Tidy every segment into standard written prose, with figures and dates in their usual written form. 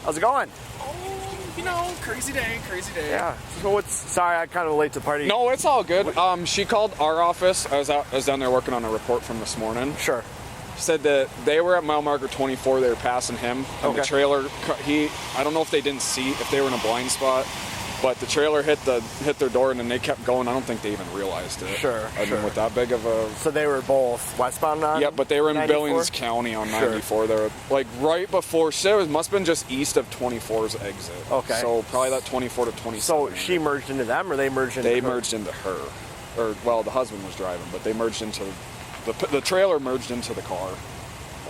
How's it going? Crazy day. Yeah. So sorry, I kind of late to the party. No, it's all good. She called our office. I was down there working on a report from this morning. Sure. Said that they were at mile marker 24. They were passing him. And the trailer, I don't know if they didn't see, if they were in a blind spot, but the trailer hit their door and then they kept going. I don't think they even realized it. Sure. I mean, with that big of a... So they were both westbound on? Yeah, but they were in 94? Billings County on 94. They were like right before, it must have been just east of 24's exit. Okay. So probably that 24 to 27. So she merged into them or they merged into her? They merged into her. Or, well, the husband was driving, but they merged into... The trailer merged into the car.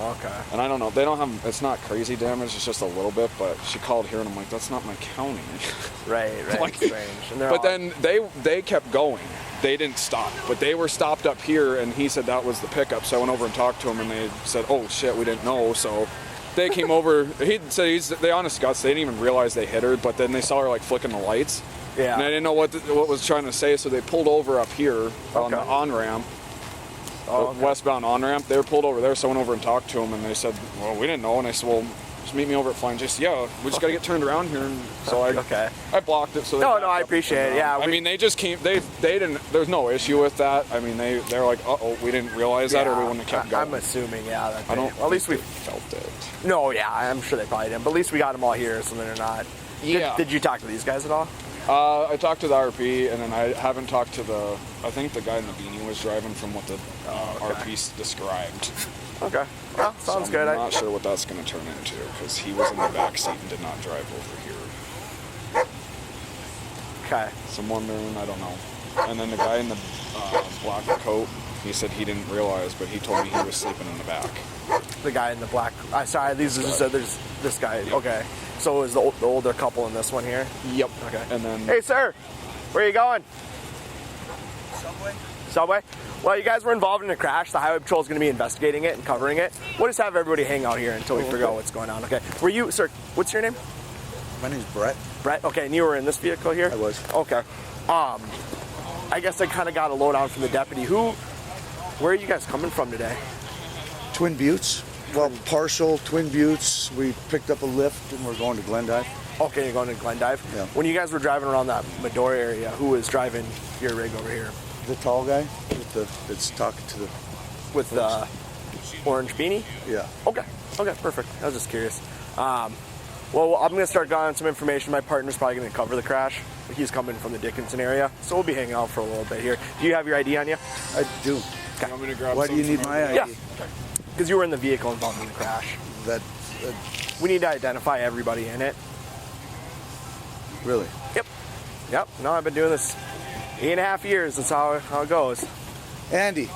Okay. And I don't know, they don't have, it's not crazy damage, it's just a little bit, but she called here and I'm like, that's not my county. Right, like, strange. And but then they kept going. They didn't stop, but they were stopped up here and he said that was the pickup. So I went over and talked to him and they said, oh shit, we didn't know. So they came over, he said they honest to God, they didn't even realize they hit her, but then they saw her like flicking the lights. Yeah. And I didn't know what was trying to say, so they pulled over up here on the on-ramp. Westbound on-ramp. They were pulled over there, so I went over and talked to them, and they said, well, we didn't know. And I said, well, just meet me over at Flying J. Yeah, we just got to get turned around here. And so I blocked it. So no, I appreciate it. Yeah. I mean, they just came, they didn't, there's no issue with that. I mean, they're like, uh-oh, we didn't realize that, or we wouldn't have kept going. I'm assuming, that I don't at least we felt it. No, yeah, I'm sure they probably didn't, but at least we got them all here, so they're not. Yeah. Did you talk to these guys at all? I talked to the RP, and then I haven't talked to I think the guy in the beanie was driving from what the RP described. Okay. Well, sounds good. I'm not sure what that's going to turn into, because he was in the back seat and did not drive over here. Okay. So I'm wondering, I don't know. And then the guy in the black coat, he said he didn't realize, but he told me he was sleeping in the back. The guy in the black. Sorry, there's this guy. Yep. Okay. So it was the older couple in this one here? Yep. Okay. And then... Hey, sir. Where are you going? Subway? Well, you guys were involved in a crash. The Highway Patrol is going to be investigating it and covering it. We'll just have everybody hang out here until we figure out what's going on, okay? Were you... Sir, what's your name? My name's Brett. Brett? Okay, and you were in this vehicle here? I was. Okay. I guess I kind of got a lowdown from the deputy. Where are you guys coming from today? Twin Buttes. Well, partial Twin Buttes. We picked up a lift and we're going to Glendive. Okay, you're going to Glendive? Yeah. When you guys were driving around that Medora area, who was driving your rig over here? The tall guy that's talking to the... With the orange beanie? Yeah. Okay, perfect. I was just curious. Well, I'm going to start getting some information. My partner's probably going to cover the crash. He's coming from the Dickinson area, so we'll be hanging out for a little bit here. Do you have your ID on you? I do. Okay. You want me to grab Why do you need my ID? Yeah. Because you were in the vehicle involved in the crash. We need to identify everybody in it. Really? Yep. No, I've been doing this 8.5 years. That's how it goes. Andy.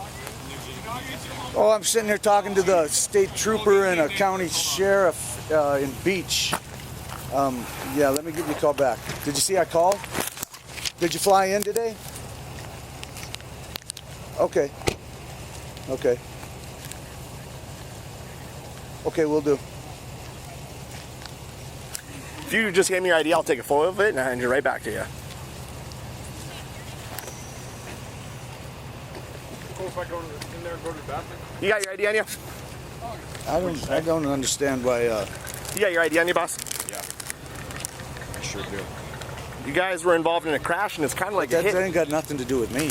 Oh, I'm sitting here talking to the state trooper and a county sheriff in Beach. Yeah, let me give you a call back. Did you see I called? Did you fly in today? Okay. Okay, we'll do. If you just give me your ID, I'll take a photo of it and I'll hand it right back to you. Cool if I go in there and go to the bathroom? You got your ID on you? I don't understand why. You got your ID on you, boss? Yeah. I sure do. You guys were involved in a crash and it's kind of like a That hit. ain't got nothing to do with me.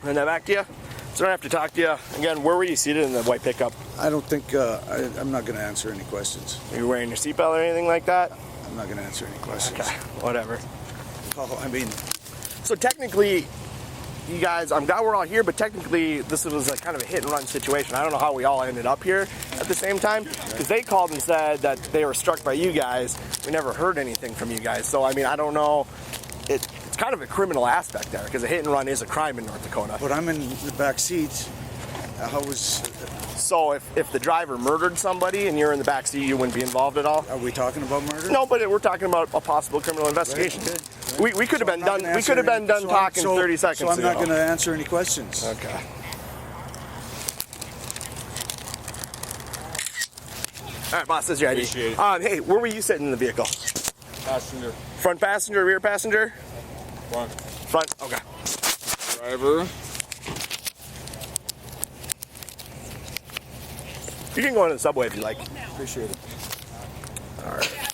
Hand that back to you. So I don't have to talk to you. Again, where were you seated in the white pickup? I don't think, I'm not going to answer any questions. Are you wearing your seatbelt or anything like that? I'm not going to answer any questions. Okay, whatever. Oh, I mean... So technically, you guys, I'm glad we're all here, but technically this was a kind of a hit and run situation. I don't know how we all ended up here at the same time, because they called and said that they were struck by you guys. We never heard anything from you guys. So, I mean, I don't know. It's kind of a criminal aspect there, because a hit and run is a crime in North Dakota. But I'm in the back seat. How was... So if the driver murdered somebody and you're in the back seat, you wouldn't be involved at all? Are we talking about murder? No, but we're talking about a possible criminal investigation. Right. We could have been done. We could have been done talking 30 seconds ago. So I'm not going to answer any questions. Okay. All right, boss, this is your ID. Appreciate it. Hey, where were you sitting in the vehicle? Passenger. Front passenger, rear passenger? Front. Front. Okay. Driver. You can go into the subway if you like. Appreciate it. All right.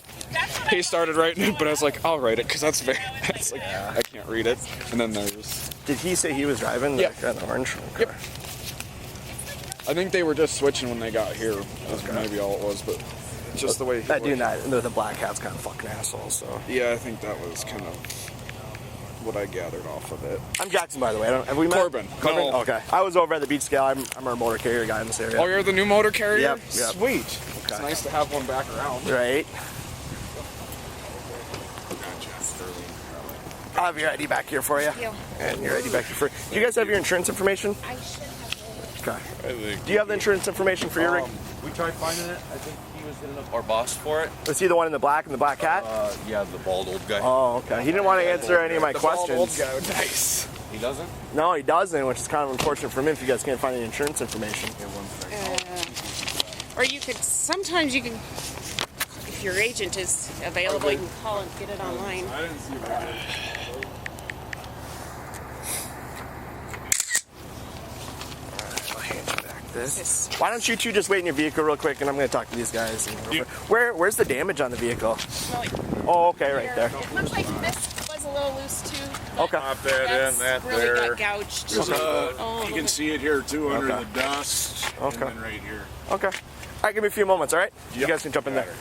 He started writing it, but I was like, I'll write it because that's very. It's like I can't read it. And then there's. Did he say he was driving? Yeah. The orange. Okay. Yep. I think they were just switching when they got here. That's maybe all it was, but just the way. That dude, the black hat's kind of fucking asshole. So. Yeah, I think that was kind of what I gathered off of it. I'm Jackson, by the way. Have we met? Corbin. Corbin? No. Okay. I was over at the beach scale. I'm a motor carrier guy in this area. Oh, you're the new motor carrier? Yep. Sweet. It's nice to have one back around. Right. I'll have your ID back here for you. Thank you. And your ID back here for. Do you guys have your insurance information? I should have Okay. Do you have the insurance information for your rig? We tried finding it. I think he was good enough. Our boss for it. Was he the one in the black and the black hat? Yeah, the bald old guy. Oh, okay. He didn't want to answer any of my The bald old questions. guy. Nice. He doesn't. No, he doesn't, which is kind of unfortunate for him if you guys can't find any insurance information. Or you could, sometimes you can, if your agent is available, you can call and get it online. I didn't see that. I'll hand you back this. Why don't you two just wait in your vehicle real quick, and I'm going to talk to these guys. Where's the damage on the vehicle? Well, Oh, okay, right there. It looks like this was a little loose too. Okay. Pop that in, that really there. got gouged. There's Oh, you can see it here too under Okay. the dust. Okay. And then right here. Okay. All right, give me a few moments, all right? You Yep. guys can jump in there.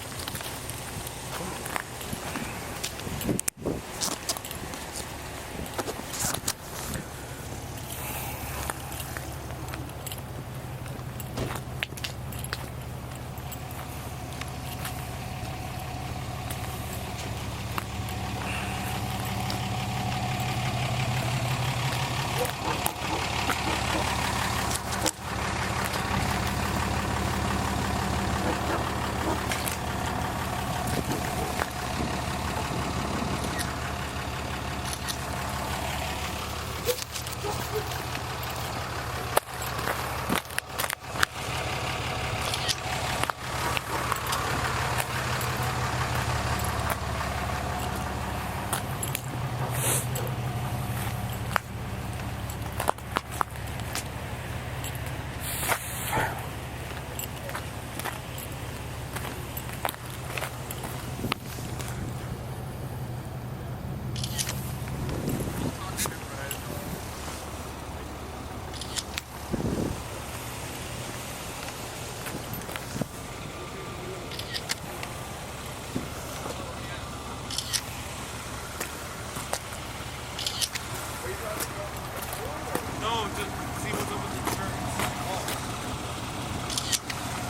No, just see what's up with the insurance.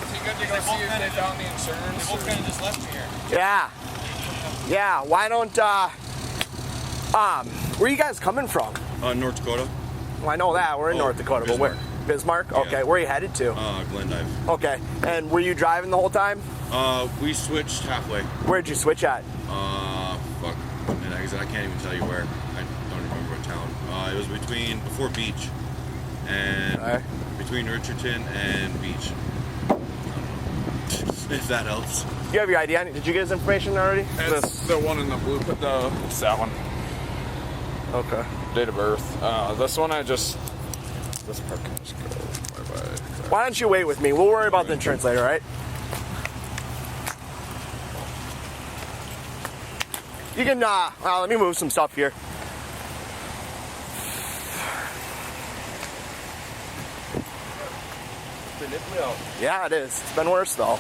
Is he good to go see if they found the insurance? They both kind of just left me here. Yeah. Yeah, why don't, where are you guys coming from? North Dakota. Well, I know that. We're in North Dakota, but where? Bismarck? Okay, Yeah. where are you headed to? Glendive. Okay, and were you driving the whole time? We switched halfway. Where'd you switch at? Fuck. And I can't even tell you where. I don't remember what town. It was before Beach, and Alright. between Richardson and Beach. If that helps. You have your ID on you. Did you get his information already? It's the one in the blue. It's that one. Okay. Date of birth. This one I just. This part can just go. Bye-bye. Why don't you wait with me? We'll worry about the insurance later, all right? You can, let me move some stuff here. Yeah, it is. It's been worse, though.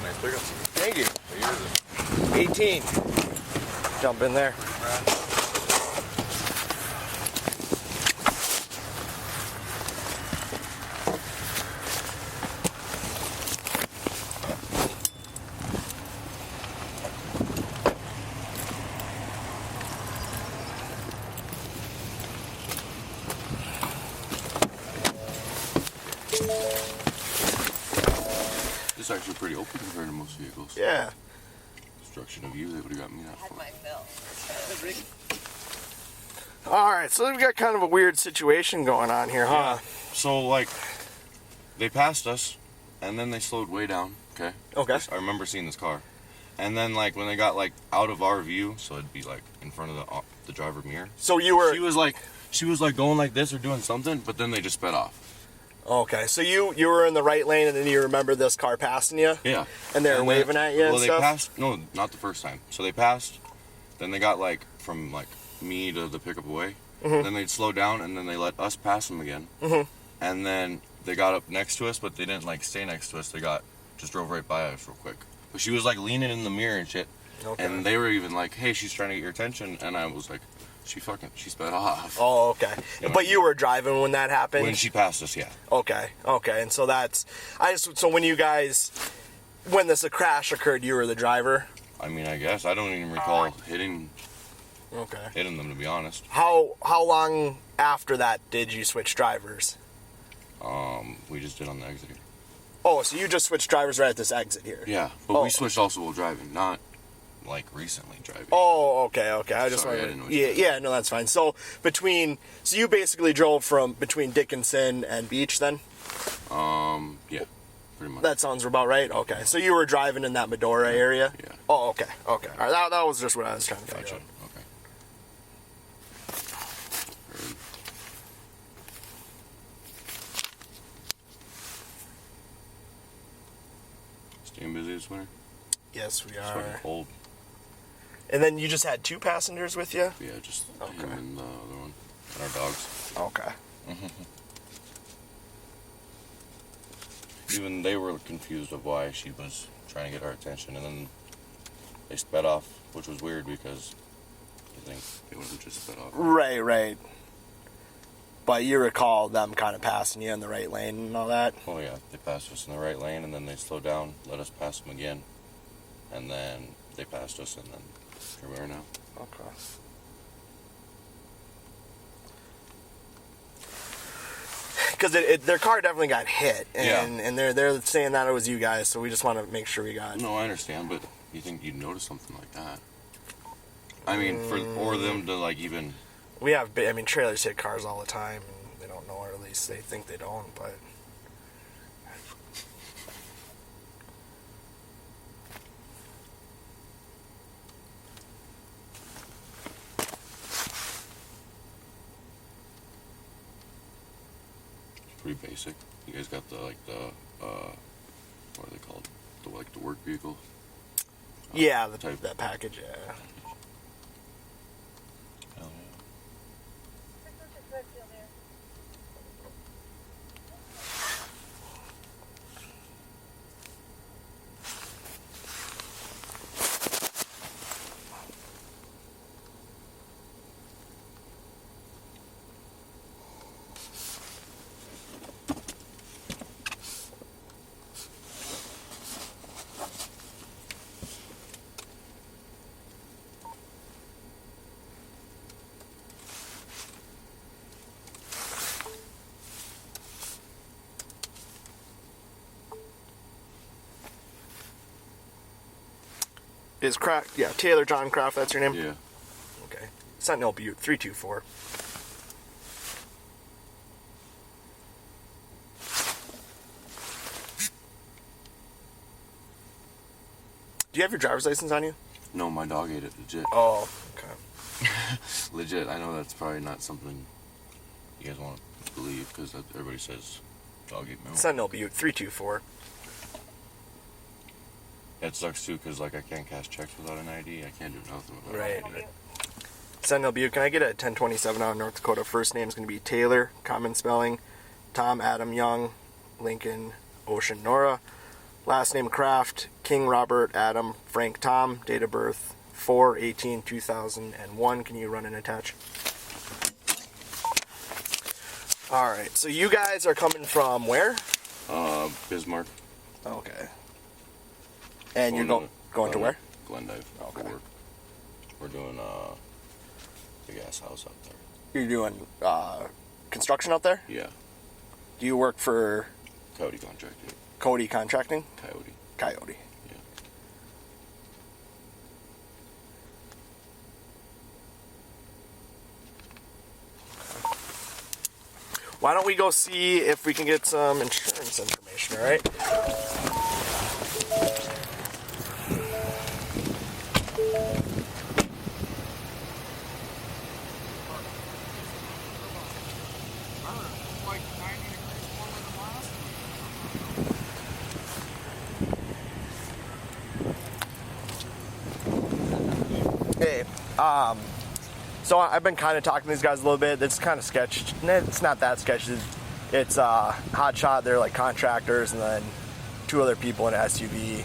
Nice pickup. Thank you. 18. Jump in there. This is actually pretty open compared to most vehicles. Yeah. Destruction of you, they would have got me that for. All right, so we've got kind of a weird situation going on here, huh? So, like, they passed us, and then they slowed way down, okay? Okay. I remember seeing this car. And then like when they got like out of our view, so it'd be like in front of the driver mirror. So you were. She was like going like this or doing something, but then they just sped off. Okay, so you were in the right lane, and then you remember this car passing you? Yeah. And they were waving at you and well, stuff? they passed. No, not the first time. So they passed. Then they got like from like me to the pickup away. Mm-hmm. Then they'd slow down, and then they let us pass them again. Mm-hmm. And then they got up next to us, but they didn't like stay next to us. They just drove right by us real quick. But she was like leaning in the mirror and shit. Okay. And they were even like, "Hey, she's trying to get your attention," and I was like, she sped off. Oh, okay. But you were driving when that happened? When she passed us, yeah. Okay. And so so when this crash occurred, you were the driver? I mean, I guess I don't even recall hitting Okay. them, to be honest. How long after that did you switch drivers? We just did on the exit here. Oh, so you just switched drivers right at this exit here? Yeah, but Oh. we switched also while driving, not like recently driving. Oh, okay. I just Sorry, I wanted. didn't know what you meant. Yeah, no, that's fine. So you basically drove from between Dickinson and Beach then? Yeah, pretty much. That sounds about right. Okay, so you were driving in that Medora area? Yeah. Oh, okay. All right, that was just what I was trying to figure Gotcha. out. Okay. Staying busy this winter. Yes, we It's fucking are. cold. And then you just had 2 passengers with you? Yeah, just Okay. him and the other one, and our dogs. Okay. Even they were confused of why she was trying to get our attention, and then they sped off, which was weird because I think they would have just sped off. Right. But you recall them kind of passing you in the right lane and all that? Oh yeah, they passed us in the right lane, and then they slowed down, let us pass them again, and then they passed us, and then here we are now. Okay. Because their car definitely got hit, and they're saying that it was you guys, so we just want to make sure we got. No, I understand, but you think you'd notice something like that? I mean, or them to like even. We have, trailers hit cars all the time, and they don't know, or at least they think they don't, but. It's pretty basic. You guys got the what are they called? The work vehicle. Yeah, type. that package, yeah. Hell Is Kraft, Taylor John Kraft, that's your name? Yeah. Okay. Sentinel Butte, 324. Do you have your driver's license on you? No, my dog ate it. Legit. Oh, okay. Legit. I know that's probably not something you guys want to believe because everybody says dog ate milk. Sentinel Butte, 324. It sucks too because like I can't cash checks without an ID. I can't do nothing without Right. an ID. Sentinel Butte, can I get a 1027 out of North Dakota? First name's going to be Taylor, common spelling. Tom Adam Young, Lincoln Ocean Nora. Last name Kraft, King Robert Adam Frank Tom. Date of birth 4/18/2001. Can you run and attach? All right. So you guys are coming from where? Bismarck. Okay. And you're going to where? Glendive. Okay. For work. We're doing big ass house out there. You're doing construction out there? Yeah. Do you work for Coyote contracting. Cody Contracting? Coyote. Yeah. Why don't we go see if we can get some insurance information, all right? Like 90 degrees warmer than last week. Hey, so I've been kind of talking to these guys a little bit. It's kind of sketched. It's not that sketchy. It's Hot Shot. They're like contractors, and then 2 other people in an SUV.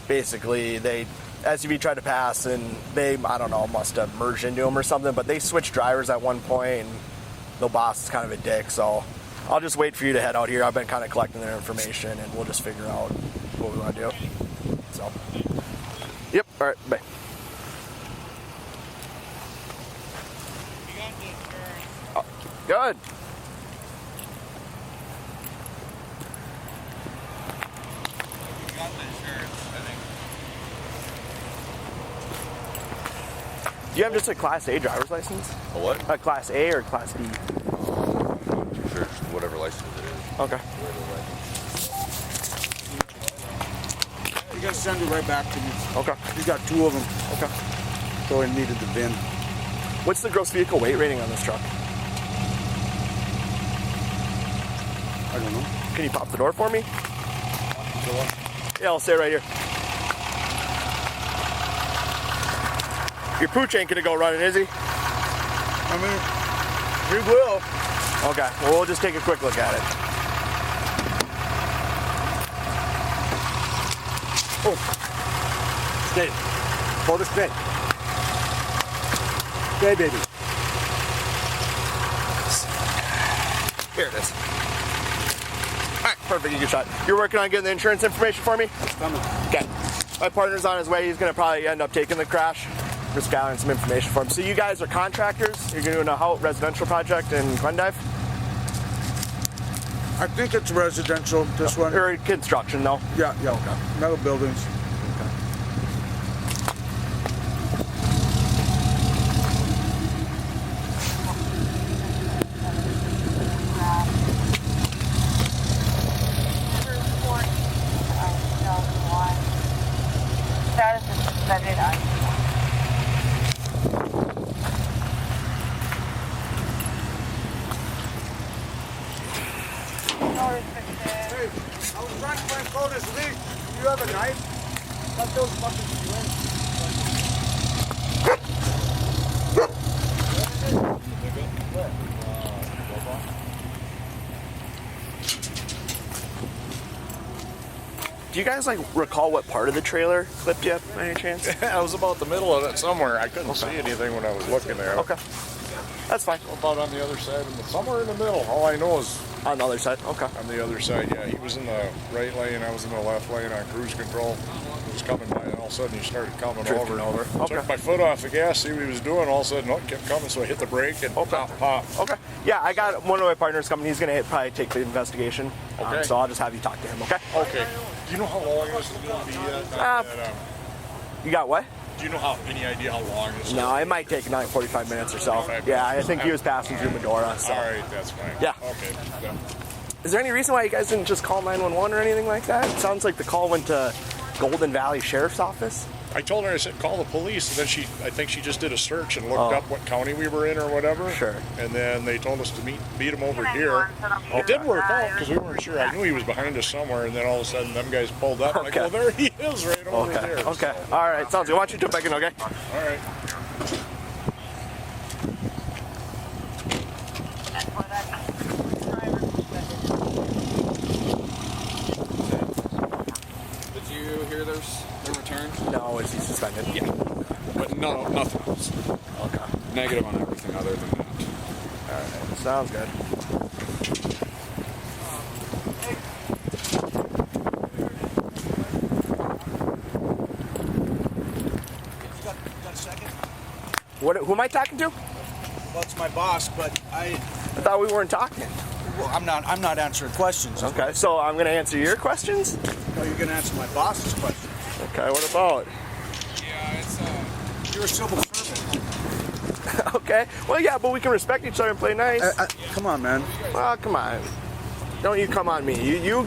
Basically, SUV tried to pass, and they, I don't know, must have merged into them or something. But they switched drivers at one point, and the boss is kind of a dick. So I'll just wait for you to head out here. I've been kind of collecting their information, and we'll just figure out what we want to do. So, yep. All right. Bye. Good. Do you have just a Class A driver's license? A what? A Class A or Class B? Sure, just whatever license it is. Okay. You gotta send it right back to me. Okay. You got 2 of them. Okay. So I needed the VIN. What's the gross vehicle weight rating on this truck? I don't know. Can you pop the door for me? Yeah, I'll stay right here. Your pooch ain't gonna go running, is he? I mean, he will. Okay, well, we'll just take a quick look at it. Oh. Stay. Hold it straight. Stay, baby. Here it is. All right, perfect, you can shot. You're working on getting the insurance information for me? It's coming. Okay. My partner's on his way. He's gonna probably end up taking the crash. Just gathering some information for him. So you guys are contractors? You're doing a Hout residential project in Glendive? I think it's residential, this one. Or construction, though? Yeah. Okay. Metal buildings. Status is suspended. Hey, I was trying to find Coda's leak. Do you have a knife? Cut those buckets Do you guys recall what part of the trailer clipped you up by any chance? I was about the middle of it somewhere. I couldn't see anything when I was looking there. Okay. That's fine. About on the other side, somewhere in the middle. All I know is On the other side? Okay. on the other side. Yeah, he was in the right lane. I was in the left lane on cruise control. He was coming by, and all of a sudden he started coming Drifting over. over. Okay. Took my foot off the gas, see what he was doing. All of a sudden, it kept coming, so I hit the brake and pop. Okay. Yeah, I got one of my partners coming. He's going to probably take the investigation. Okay. So I'll just have you talk to him, okay? Okay. Do you know how long this is going to be yet? You got what? Do you know any idea how long this is? No, it might take 45 minutes or so. 45 Yeah, I minutes. think he was passing through Medora. So. All right, that's fine. Yeah. Okay. Yeah. Is there any reason why you guys didn't just call 911 or anything like that? It sounds like the call went to Golden Valley Sheriff's Office. I told her, I said, call the police, and then I think she just did a search and looked up what county we were in or whatever. Sure. And then they told us to meet him over here. It did work out because we weren't sure. I knew he was behind us somewhere, and then all of a sudden, them guys pulled up. And I go, there he is, right over there. Okay. So, All right. Sounds good. Why don't you jump back in, okay? all right. Did you hear their return? No, is he suspended? Yeah. But no, nothing else. Okay. Negative on everything other than that. All right. Sounds good. Got a second? Who am I talking to? Well, it's my boss, but I thought we weren't talking. I'm not answering questions. Okay, so I'm going to answer your questions? No, you're going to answer my boss's question. Okay, what about? Yeah, it's You're a civil servant. Okay, well, yeah, but we can respect each other and play nice. Come on, man. Well, come on. Don't you come on me. You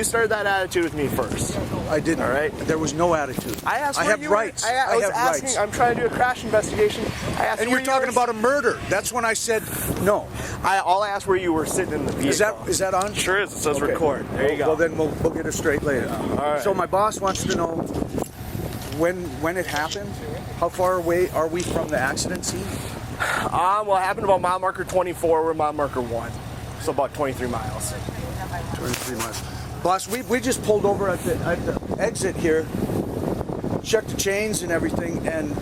started that attitude with me first. I didn't. All right. There was no attitude. I asked. I where have you were- rights. I was have asking. rights. I'm trying to do a crash investigation. I asked And where you're you talking were- about a murder. That's when I said no. All I asked where you were sitting in the vehicle. Is that on? Sure is. It says Okay. record. There you go. Well, then we'll get it straight later. All right. So my boss wants to know when it happened. How far away are we from the accident scene? Well, it happened about mile marker 24. We're mile marker 1, so about 23 miles. 23 miles. Boss, we just pulled over at the exit here, checked the chains and everything, and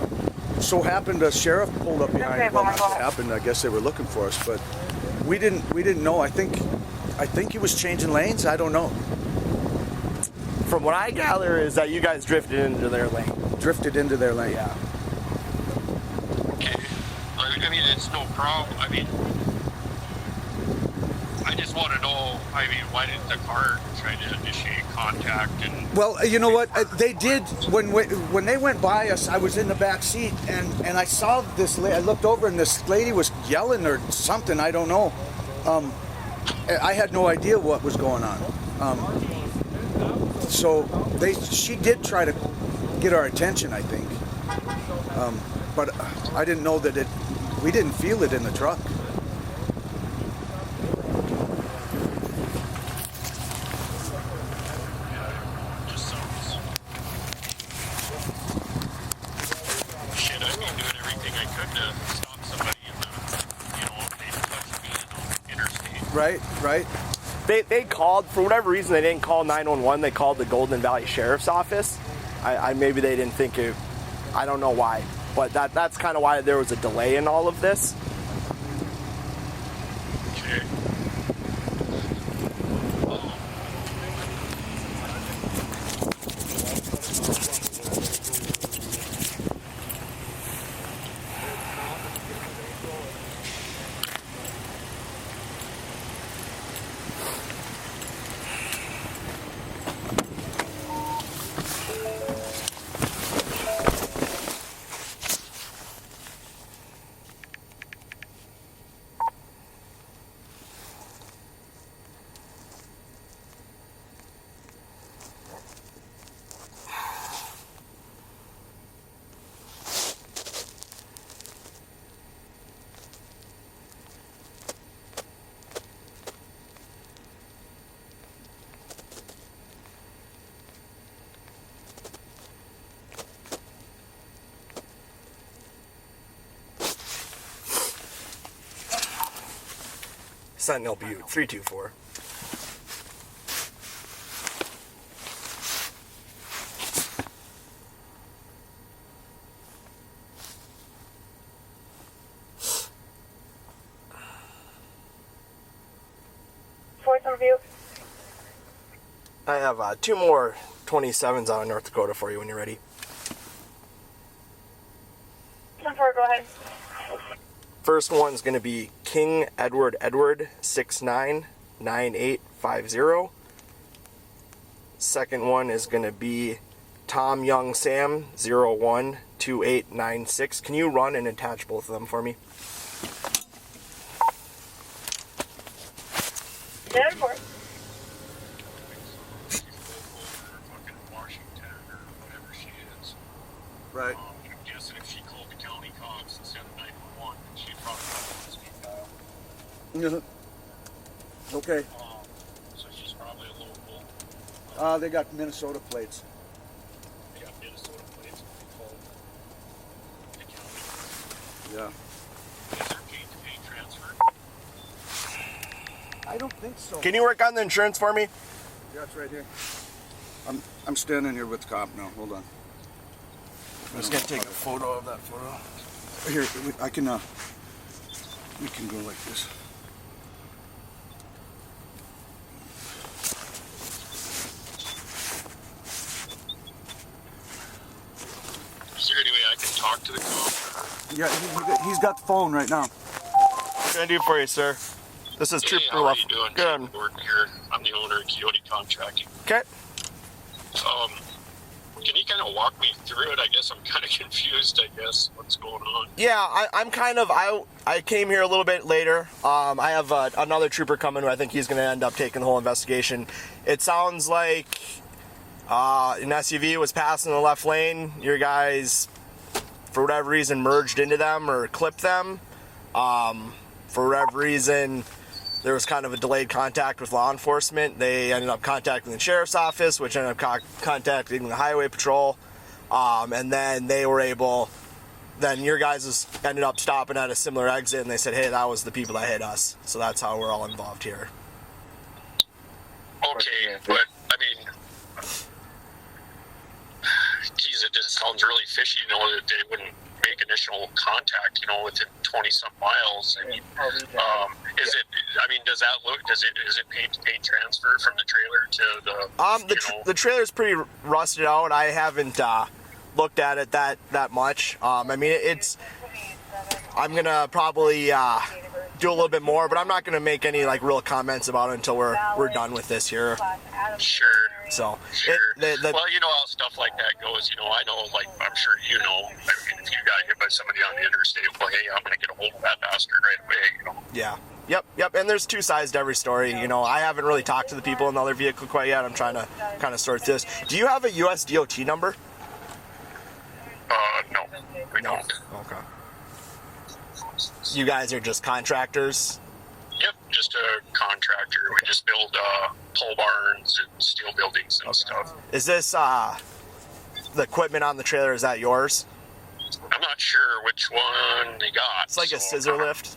so happened a sheriff pulled up behind us. Well, not so happened. I guess they were looking for us, but we didn't know. I think he was changing lanes. I don't know. From what I gather is that you guys drifted into their lane. Drifted into their lane. Yeah. Okay. I mean, it's no problem. I mean, I just want to know, I mean, why didn't the car try to initiate contact? And Well, you know what? They did when they went by us. I was in the back seat, and I saw this. I looked over, and this lady was yelling or something. I don't know. I had no idea what was going on. So she did try to get our attention, I think. But I didn't know that we didn't feel it in the truck. just sounds... Shit, I've been doing everything I could to stop somebody in the, you know, if they touch me on the interstate. Right. They called, for whatever reason, they didn't call 911. They called the Golden Valley Sheriff's Office. Maybe they didn't think it. I don't know why, but that's kind of why there was a delay in all of this. Okay. Sentinel Butte 324. I have 2 more 27s out of North Dakota for you when you're ready. 10-4, go ahead. First one's going to be King Edward 699850. Second one is going to be Tom Young Sam 012896. Can you run and attach both of them for me? 10-4. Fucking Washington or whatever she is. Right. I'm guessing if she called the county cops instead of 911, then she'd probably call the speed dial. Okay. So she's probably a local. They got Minnesota plates. They got Minnesota plates. They called the county. Yeah. Is there pay transfer? I don't think so. Can you work on the insurance for me? Yeah, it's right here. I'm standing here with the cop now. Hold on. I'm just going to take a photo of that photo. Here, I can. We can go like this. Is there any way I can talk to the cop? Yeah, he's got the phone right now. What can I do for you, sir? This is Hey, Trooper how are Left. you doing? Good. I work here. I'm the owner of Coyote Contracting. Okay. Can you kind of walk me through it? I guess I'm kind of confused, what's going on. Yeah, I'm kind of, I came here a little bit later. I have another trooper coming who I think he's going to end up taking the whole investigation. It sounds like An SUV was passing the left lane. Your guys, for whatever reason, merged into them or clipped them. For whatever reason, there was kind of a delayed contact with law enforcement. They ended up contacting the sheriff's office, which ended up contacting the highway patrol. And then they were able, then your guys ended up stopping at a similar exit, and they said, hey, that was the people that hit us. So that's how we're all involved here. Okay, but I mean, geez, it just sounds really fishy, you know, that they wouldn't make initial contact, you know, within 20-some miles. I mean, is it? I mean, does that look? Is it paint transfer from the trailer to the? The trailer's pretty rusted out. I haven't looked at it that much. I mean, it's. I'm gonna probably do a little bit more, but I'm not gonna make any like real comments about it until we're done with this here. Sure. So, sure. Well, you know how stuff like that goes. You know, I know, like, I'm sure you know. I mean, if you got hit by somebody on the interstate, well, hey, I'm gonna get a hold of that bastard right away. You know. Yeah. Yep. And there's two sides to every story. You know, I haven't really talked to the people in the other vehicle quite yet. I'm trying to kind of sort this. Do you have a US DOT number? No, we don't. Okay. You guys are just contractors? Yep, just a contractor. We just build pole barns and steel buildings and stuff. Is this the equipment on the trailer? Is that yours? I'm not sure which one they got. It's like a scissor lift.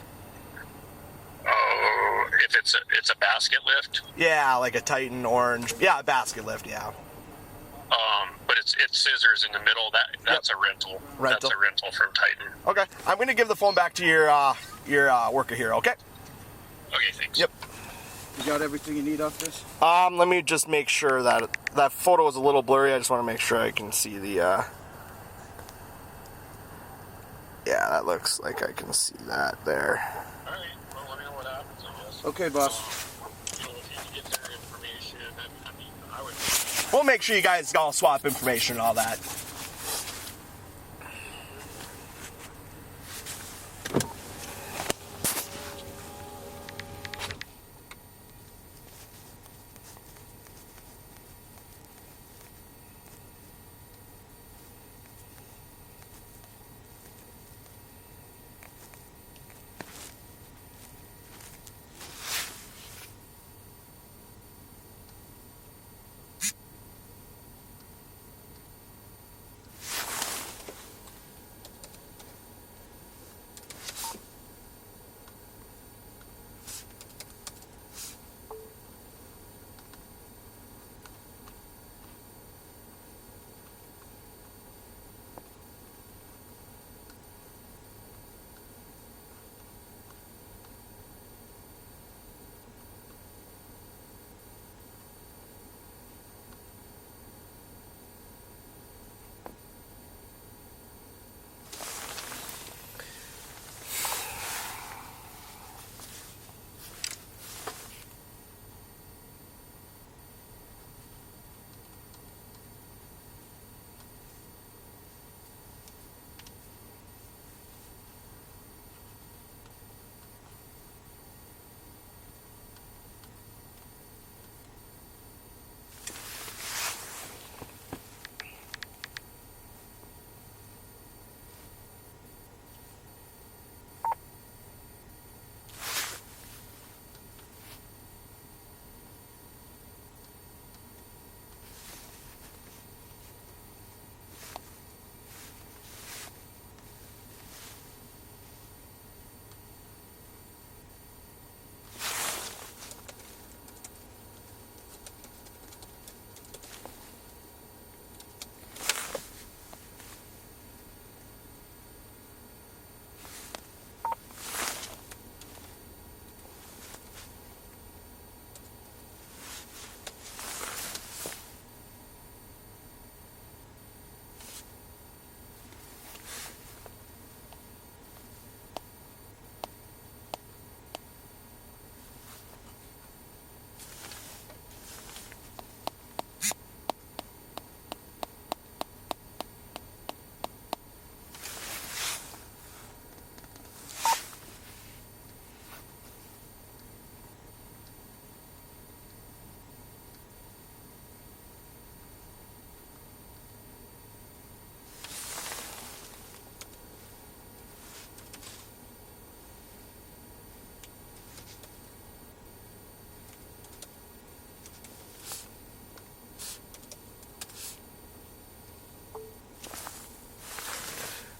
Oh, if it's a basket lift. Yeah, like a Titan orange. Yeah, a basket lift. Yeah. But it's scissors in the middle. That's a rental. That's a rental from Titan. Okay, I'm gonna give the phone back to your worker here. Okay. Okay, thanks. Yep. You got everything you need off this? Let me just make sure that photo is a little blurry. I just want to make sure I can see the. Yeah, that looks like I can see that there. All right. Well, let me know what happens, I guess. Okay, boss. You know, if you can get their information, I mean, I would. We'll make sure you guys all swap information and all that.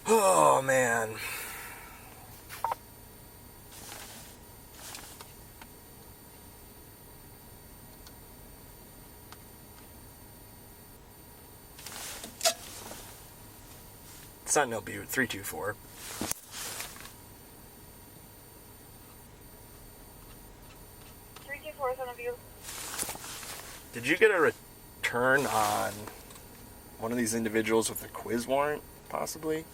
Oh, man. Sentinel Butte, 324. Did you get a return on one of these individuals with a quiz warrant, possibly?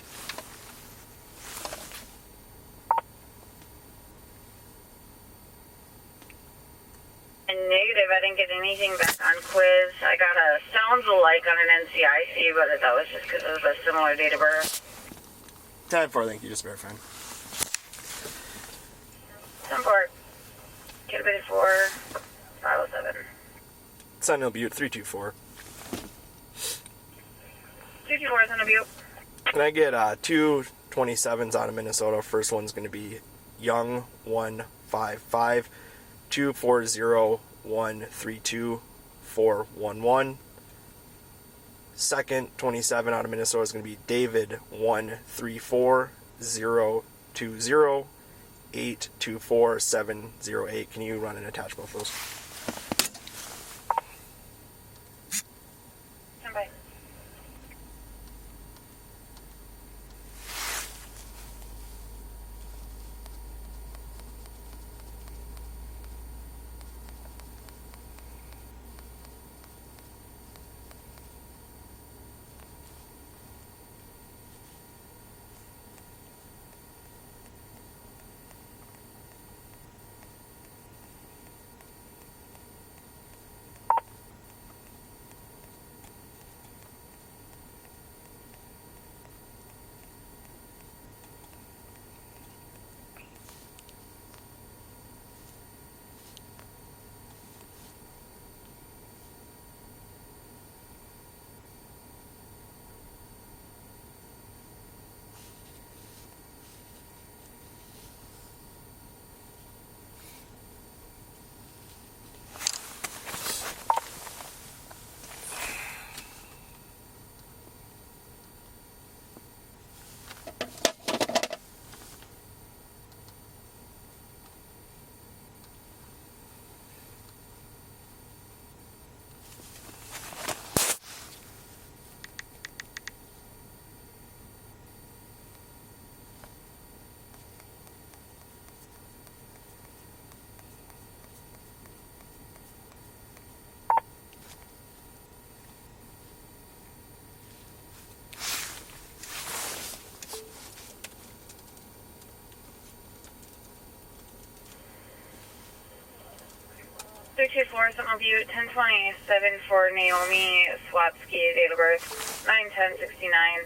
Negative, I didn't get anything back on quiz. I got a sounds alike on an NCIC, but that was just because it was a similar date of birth. 10-4, thank you, just verifying. 10-4. Get a bit for 507. Sentinel Butte, 324. 224 is on a Butte. Can I get two 27s out of Minnesota? First one's going to be Young 155 240 411. Second 27 out of Minnesota is going to be David 134 020 824 708. Can you run and attach both of those? Stand by. Sentinel Butte, 1027 for Naomi Swatsky, date of birth 9/10/69,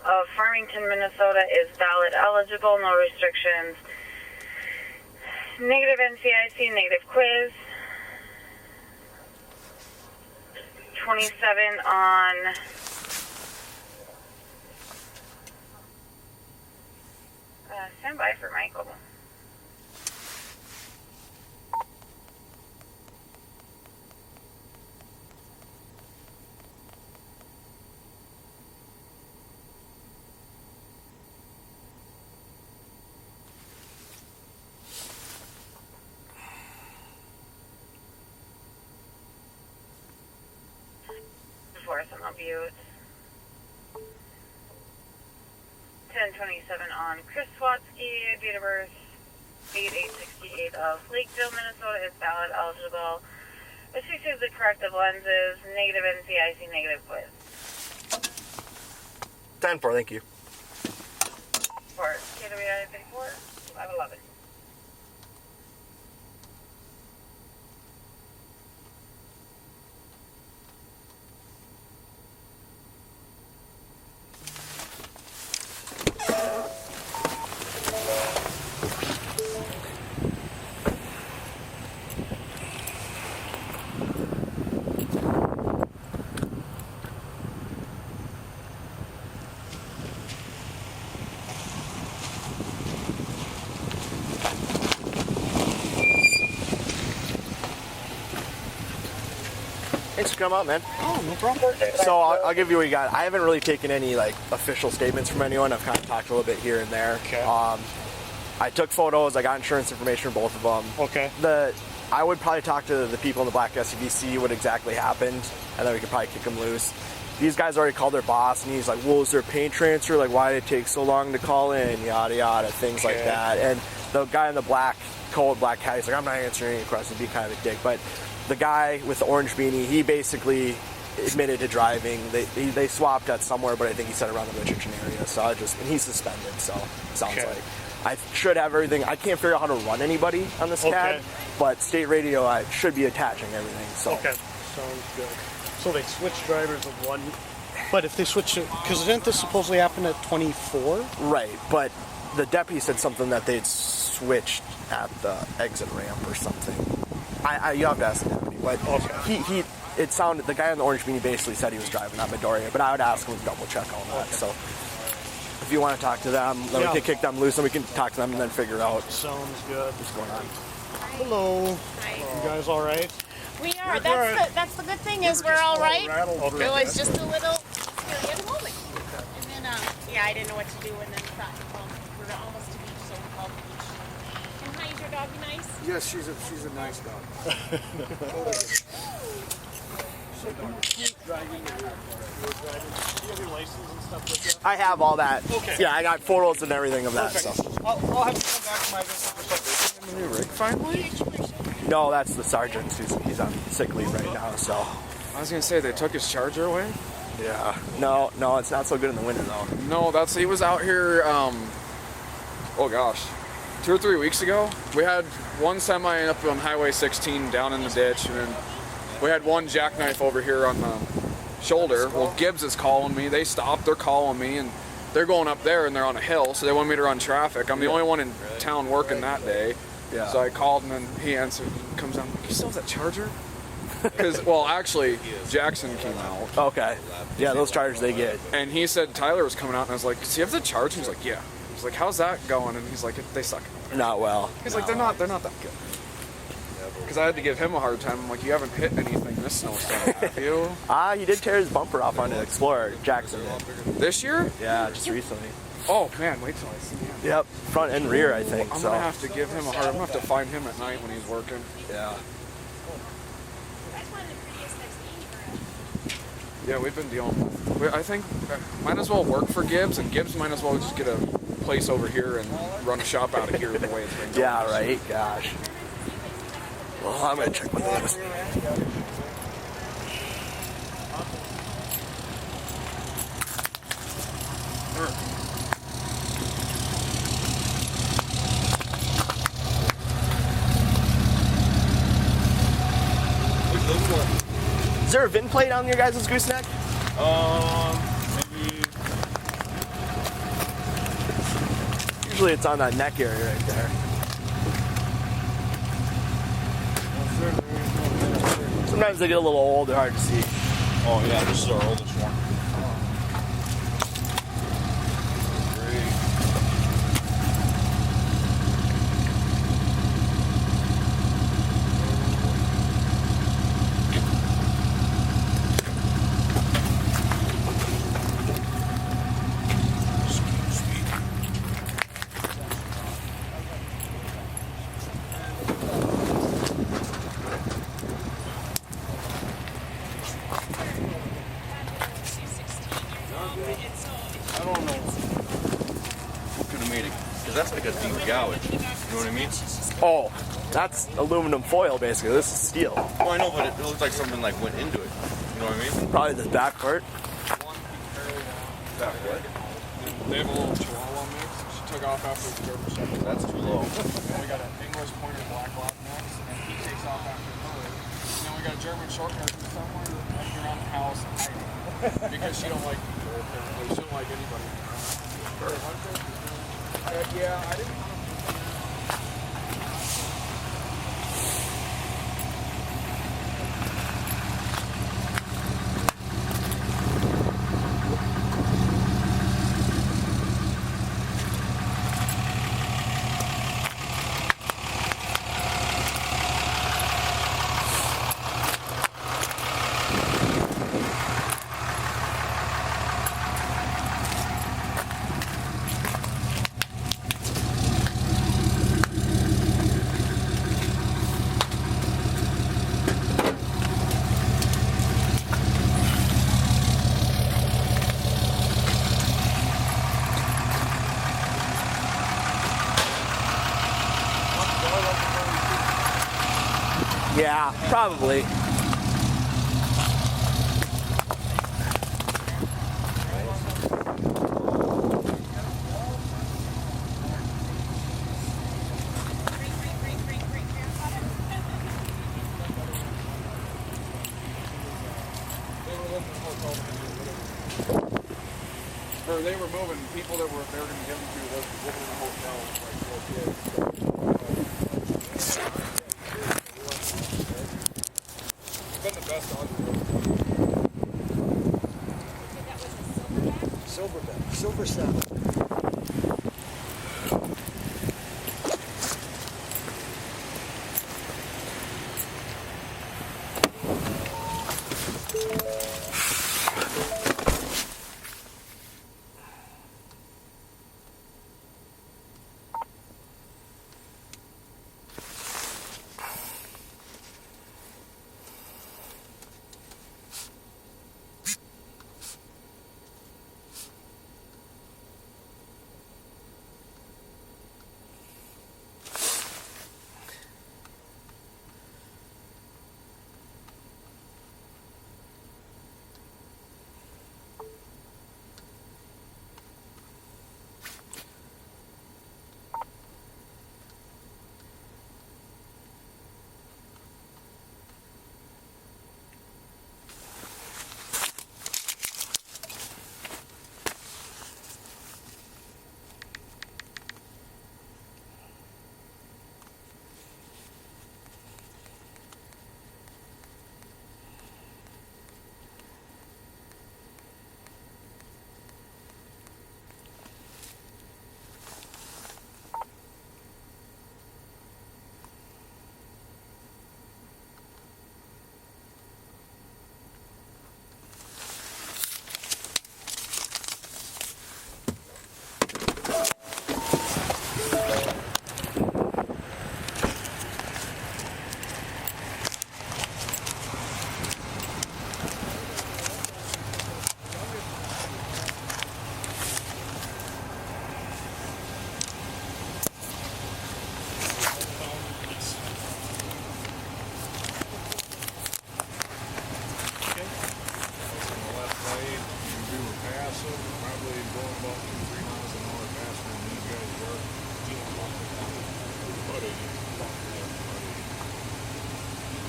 of Farmington, Minnesota, is ballot eligible, no restrictions. Negative NCIC, negative quiz. 27 on stand by for Michael. Sentinel Butte. 1027 on Chris Swatsky, date of birth 8/8/68, of Lakeville, Minnesota, is ballot eligible. Receives the corrective lenses, negative NCIC, negative quiz. 10-4, thank you. For KWI 34, 511. Thanks for coming out, man. Oh, no problem. So I'll give you what you got. I haven't really taken any like official statements from anyone. I've kind of talked a little bit here and there. Okay. I took photos. I got insurance information for both of them. Okay. I would probably talk to the people in the black SUV, see what exactly happened, and then we could probably kick them loose. These guys already called their boss, and he's like, well, is there a paint transfer? Like, why did it take so long to call in? Yada, yada, things like that. And the guy in the black coat, black hat, he's like, I'm not answering any questions, be kind of a dick. But the guy with the orange beanie, he basically admitted to driving. They swapped at somewhere, but I think he said around the Richardson area. So and he's suspended, so it sounds like. I should have everything. I can't figure out how to run anybody on this CAD, but state radio, I should be attaching everything. So. Okay, sounds good. So they switched drivers of one, but if they switch it, because didn't this supposedly happen at 24? Right, but the deputy said something that they'd switched at the exit ramp or something. You have to ask the deputy, but it sounded, the guy in the orange beanie basically said he was driving at Midoriya, but I would ask him to double check all that. So if you want to talk to them, then we can kick them loose and we can talk to them and then figure out Sounds good. what's going on. Hello. Hi. You guys all right? We are. That's the good thing is we're all right. It was just a little scary at the moment. And then, I didn't know what to do, and then thought, we're almost to beach, so we called the beach. And hi, is your doggy nice? Yes, she's a nice dog. I have all that. Okay. Yeah, I got photos and everything of that stuff. I'll have to come back to my visit for something. New rig finally? No, that's the sergeant. He's on sick leave right now, so. I was gonna say they took his charger away. Yeah. No, it's not so good in the winter though. No, he was out here. Oh gosh, 2 or 3 weeks ago. We had one semi up on Highway 16 down in the ditch, and then we had one jackknife over here on the shoulder. Well, Gibbs is calling me. They stopped. They're calling me, and they're going up there, and they're on a hill, so they want me to run traffic. I'm the only one in town working that day. Yeah. So I called, and then he answered. Comes down. Like, you still have that charger? Because, well, actually, Jackson came out. Okay. Yeah, those chargers they get. And he said Tyler was coming out, and I was like, "Does he have the charger?" He's like, "Yeah." I was like, "How's that going?" And he's like, "They suck." Not well. He's like, "They're not that good." Because I had to give him a hard time. I'm like, "You haven't hit anything this snowstorm, have you?" He did tear his bumper off on an Explorer, Jackson did. This year? Yeah, just recently. Oh man, wait till I see him. Yep, front and rear, I think. I'm gonna have to give him a hard. I'm gonna have to find him at night when he's working. Yeah. Yeah, we've been dealing with. I think might as well work for Gibbs, and Gibbs might as well just get a place over here and run a shop out of here the way it's been going. Yeah, right. Gosh. Well, I'm gonna check with this. Is there a VIN plate on your guys' gooseneck? Maybe. Usually it's on that neck area right there. Sometimes they get a little old, they're hard to see. Oh yeah, this is our oldest one. I don't know who could have made it, because that's like a deep gouge. You know what I mean? Oh, that's aluminum foil basically. This is steel. Oh, I know, but it looks like something like went into it. You know what I mean? Probably the back part. Back what? They have a little Chihuahua mix. She took off after the German Shepherd. That's too low. Then we got an English Pointer Black Lab mix, and then he takes off after her. And then we got a German Short Hair who's somewhere running around the house hiding because she don't like people. Apparently, she don't like anybody. Yeah, I didn't. Yeah, probably. Or they were moving people that were going to give them to living in the hotel, like 4 kids. It's been the best on Silverback, silver saddle.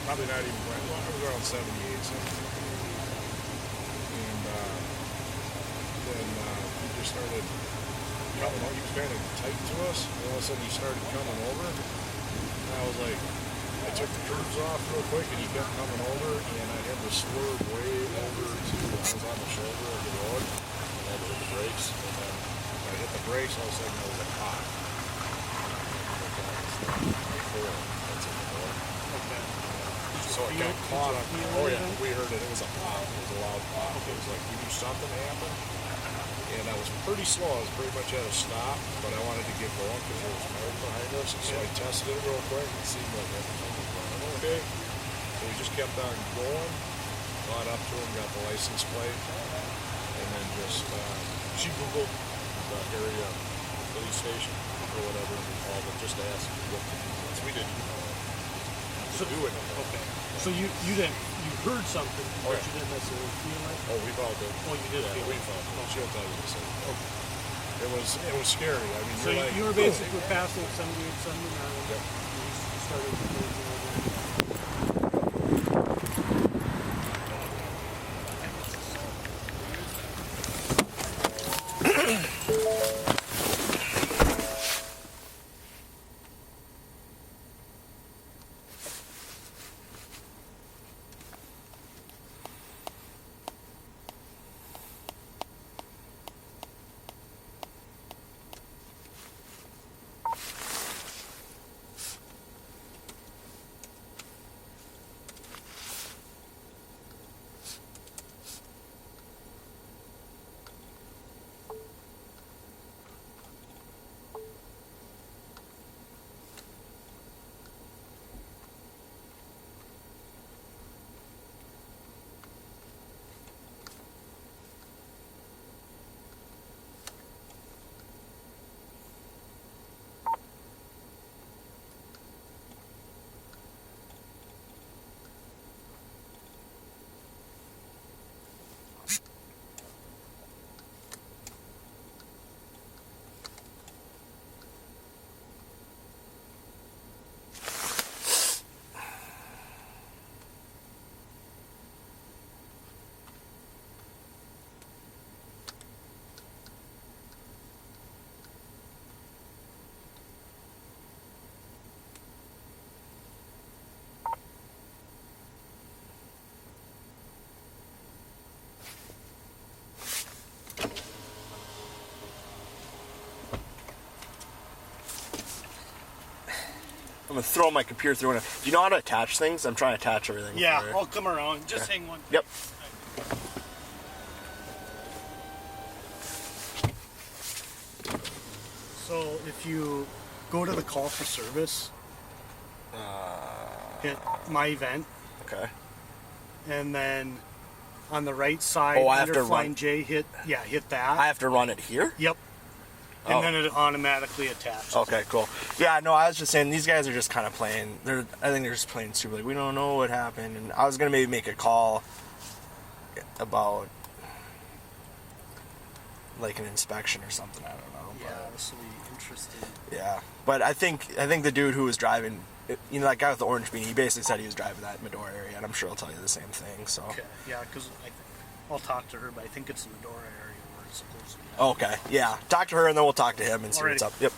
Probably not even, well, I was around 78, 73. And then he just started coming over. He was kind of tight to us. And all of a sudden he started coming over. And I was like, I took the curves off real quick and he kept coming over. And I had to swerve way over to, I was on the shoulder of the road. And I had to hit the brakes. And then when I hit the brakes, all of a sudden I was like, hot. That's in the door. Okay. So it got caught up. Oh yeah, we heard it. It was a pop. It was a loud pop. It was like we knew something happened. And I was pretty slow. I was pretty much at a stop, but I wanted to get going because there was smoke behind us. So I tested it real quick and see like everything was running okay. So we just kept on going. Got up to him, got the license plate, and then just she Googled the area police station or whatever we called it, just to ask what to do. So we didn't know what to do anything. Okay. So you heard something, Oh, but yeah. you didn't necessarily feel it? Oh, we felt it. Oh, you did Yeah, feel we it. felt it. Okay. She'll tell you the same. It was scary. I mean, So you're like, you were basically passing 78, 79. Yep. You started closing over. I'm gonna throw my computer through it. Do you know how to attach things? I'm trying to attach everything. Yeah, for- I'll come around. Just hang one. Yep. So if you go to the call for service, hit my event, Okay. and then on the right side Oh, I have under to Flying run- J, hit that. I have to run it here? Yep. And Oh. then it automatically attaches. Okay, cool. Yeah, no, I was just saying these guys are just kind of playing. I think they're just playing super. Like, we don't know what happened, and I was gonna maybe make a call about like an inspection or something. I don't know. Yeah, this will be interesting. Yeah, but I think the dude who was driving, you know, that guy with the orange beanie, he basically said he was driving that Medora area, and I'm sure he'll tell you the same thing. So. Okay. Yeah, because I'll talk to her, but I think it's the Medora area where it's supposed to be. Okay. Yeah. Talk to her, and then we'll talk to him and see what's Alrighty. up. Yep.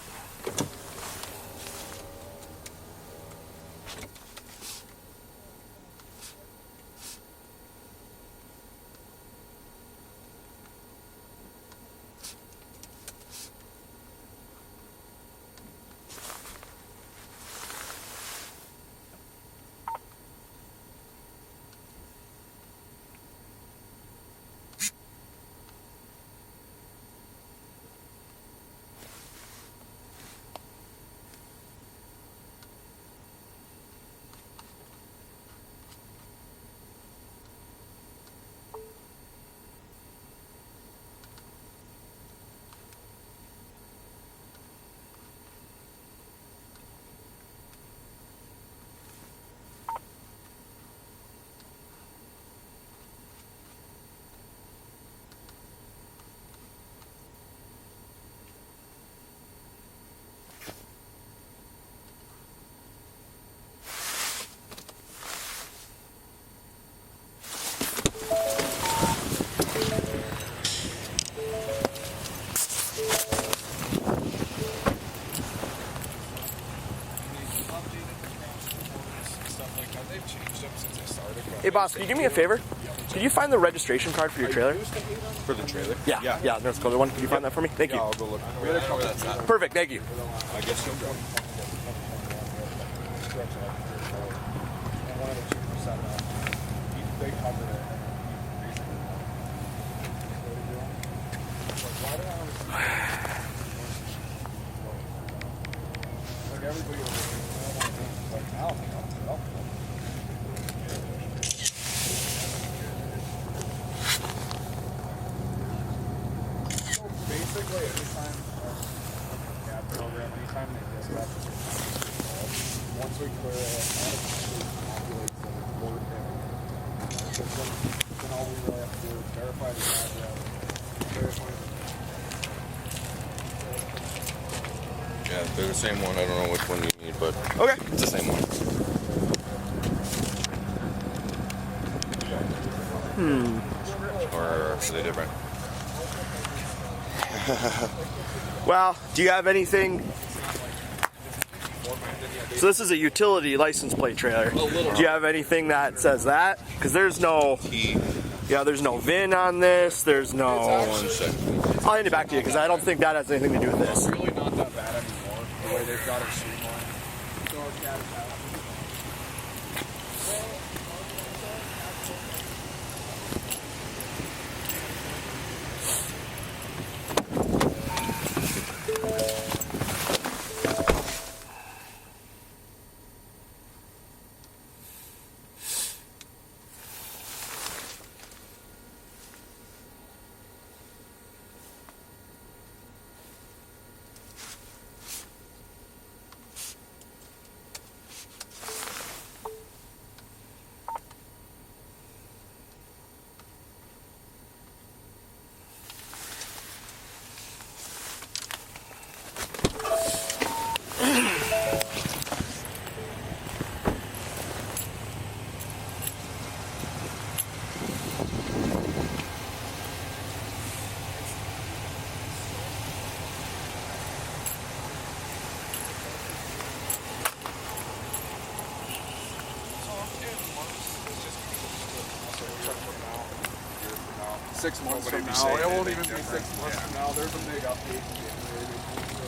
Hey, boss, can you do me a favor? Could you find the registration card for your trailer? For the trailer? Yeah, yeah, North Dakota one. Can you find that for me? Thank you. Yeah, I'll go look. Perfect, thank you. I guess you'll go. Basically, anytime cab program, anytime they dispatch us with once we clear it, automatically populates the report then all we really have to do is verify the address, verify Yeah, they're the same one. I don't know which one you need, but Okay. it's the same one. Or are they different? Well, do you have anything? So this is a utility license plate trailer. Do you have anything that says that? Because there's no, there's no VIN on this. There's no. One second. I'll hand it back to you because I don't think that has anything to do with this. really not that bad anymore, the way they've got it streamlined. Six months from now, it won't even be 6 months from now. There's a big update in January. So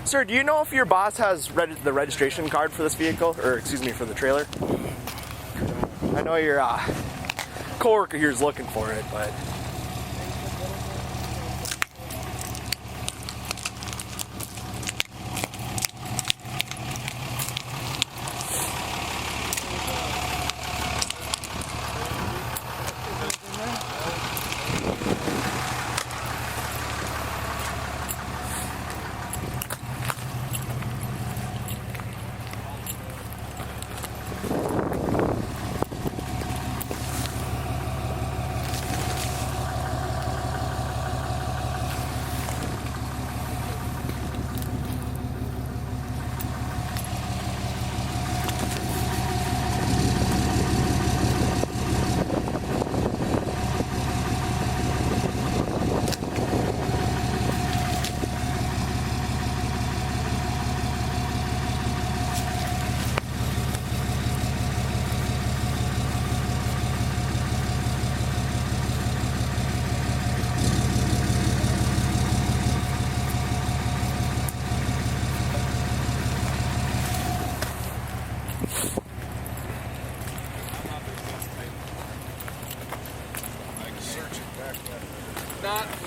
Sir, do you know if your boss has the registration card for this vehicle, or excuse me, for the trailer? I know your coworker here is looking for it, but.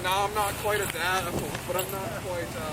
No, I'm not quite at that, but I'm not quite at that.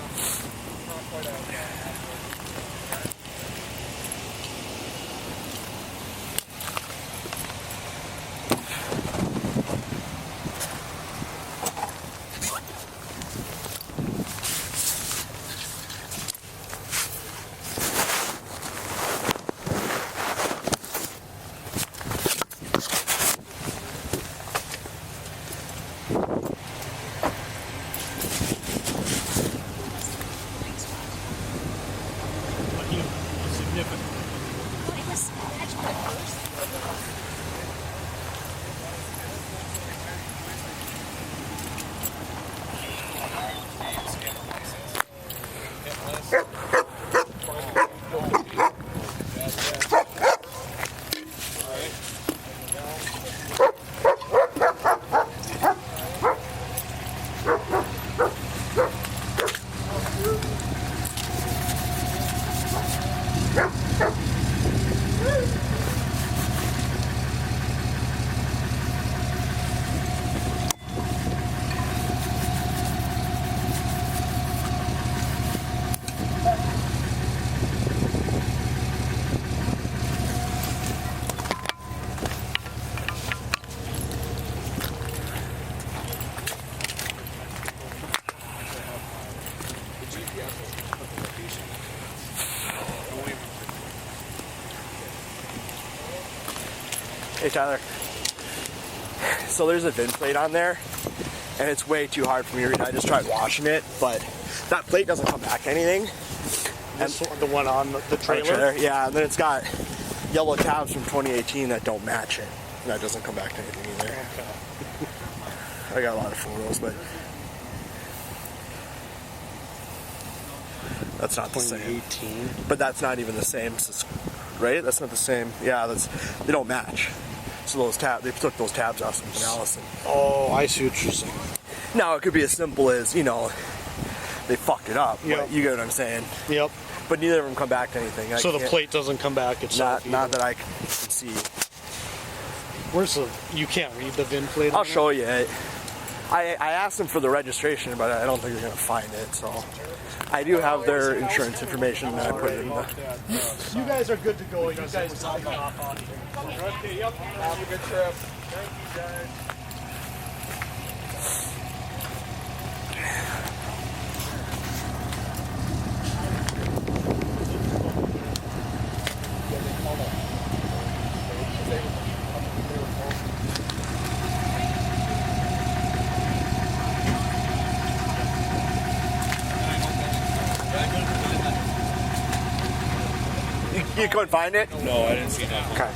Hey Tyler, so there's a VIN plate on there and it's way too hard for me to read. I just tried washing it, but that plate doesn't come back to anything. And the one on the trailer? Yeah, and then it's got yellow tabs from 2018 that don't match it. And that doesn't come back to anything either. Okay. I got a lot of photos, but that's not the same. 2018? But that's not even the same, right? That's not the same. Yeah, they don't match. So they took those tabs off something else. Oh, I see what you're saying. Now it could be as simple as, they fucked it up. Yep. You get what I'm saying? Yep. But neither of them come back to anything. So the plate doesn't come back itself? Not that I can see. You can't read the VIN plate? I'll show you it. I asked them for the registration, but I don't think they're going to find it. So I do have their insurance information that I put in the... You guys are good to go. You guys sign off on it. Okay, yep. Have a good trip. Thank you, guys. You couldn't find it? No, I didn't see that. Okay.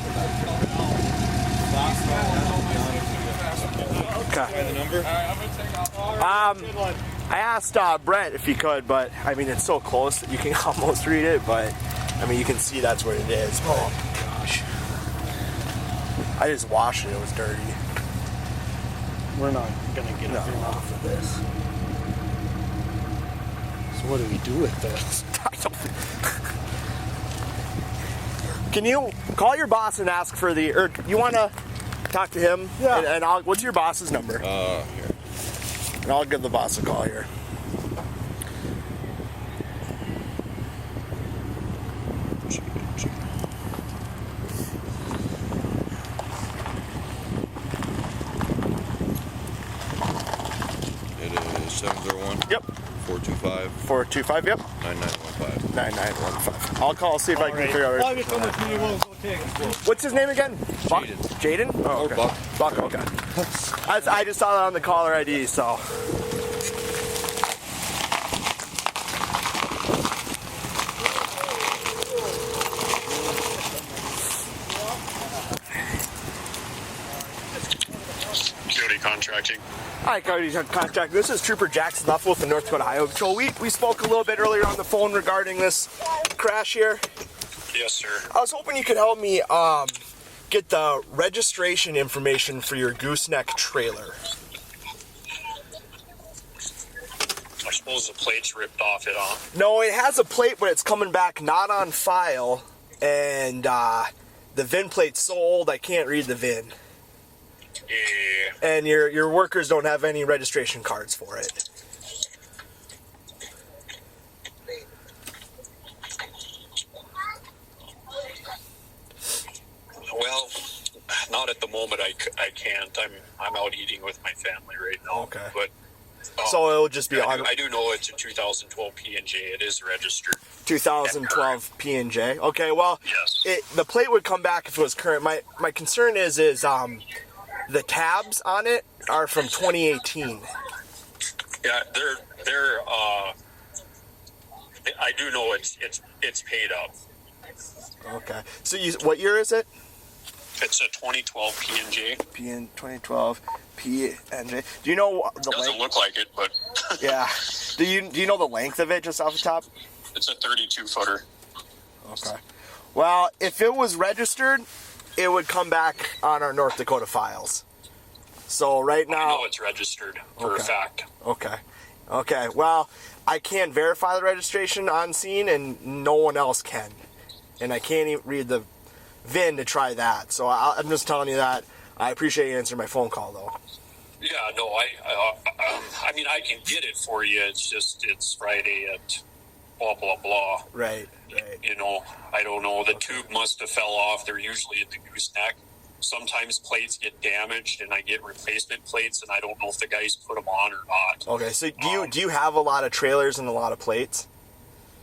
Okay. The number? I asked Brett if he could, but I mean it's so close that you can almost read it, but I mean you can see that's what it is. Oh gosh. I just washed it, it was dirty. We're not gonna get it off of this. So what do we do with this? Can you call your boss and ask for or you want to talk to him? Yeah. And what's your boss's number? Here. And I'll give the boss a call here. It is 701. Yep. 425. 425. Yep. 9915. 9915. I'll call, see if I can figure out. Why we come with me? We'll go take it. What's his name again? Buck? Jaden. Jaden? Oh, okay. Buck. Buck, okay. I just saw that on the caller ID, so. Coyote Contracting. Hi, Coyote Contract. This is Trooper Jackson Luff with the North Dakota Highway Patrol. We spoke a little bit earlier on the phone regarding this crash here. Yes, sir. I was hoping you could help me get the registration information for your gooseneck trailer. I suppose the plate's ripped off it, huh? No, it has a plate, but it's coming back not on file, and the VIN plate's so old I can't read the VIN. Yeah. And your workers don't have any registration cards for it. Well, not at the moment. I can't. I'm out eating with my family right now. Okay. But So it'll just be I on do know it's a 2012 P&J. It is registered. 2012 P&J. Okay, well, Yes. the plate would come back if it was current. My concern is the tabs on it are from 2018. Yeah, they're. I do know it's paid up. Okay. So what year is it? It's a 2012 P&J. 2012 P&J. Do you know the Doesn't length? look like it, but Yeah. Do you know the length of it just off the top? it's a 32 footer. Okay. Well, if it was registered, it would come back on our North Dakota files. So right I now. know it's registered for a Okay. fact. Okay. Okay. Well, I can't verify the registration on scene, and no one else can. And I can't even read the VIN to try that. So I'm just telling you that. I appreciate you answering my phone call, though. Yeah, no, I mean, I can get it for you. It's just, it's Friday at blah, blah, blah. Right. Right. You know, I don't know. The tube must have fell off. They're usually at the gooseneck. Sometimes plates get damaged, and I get replacement plates, and I don't know if the guys put them on or not. Okay. So do you have a lot of trailers and a lot of plates?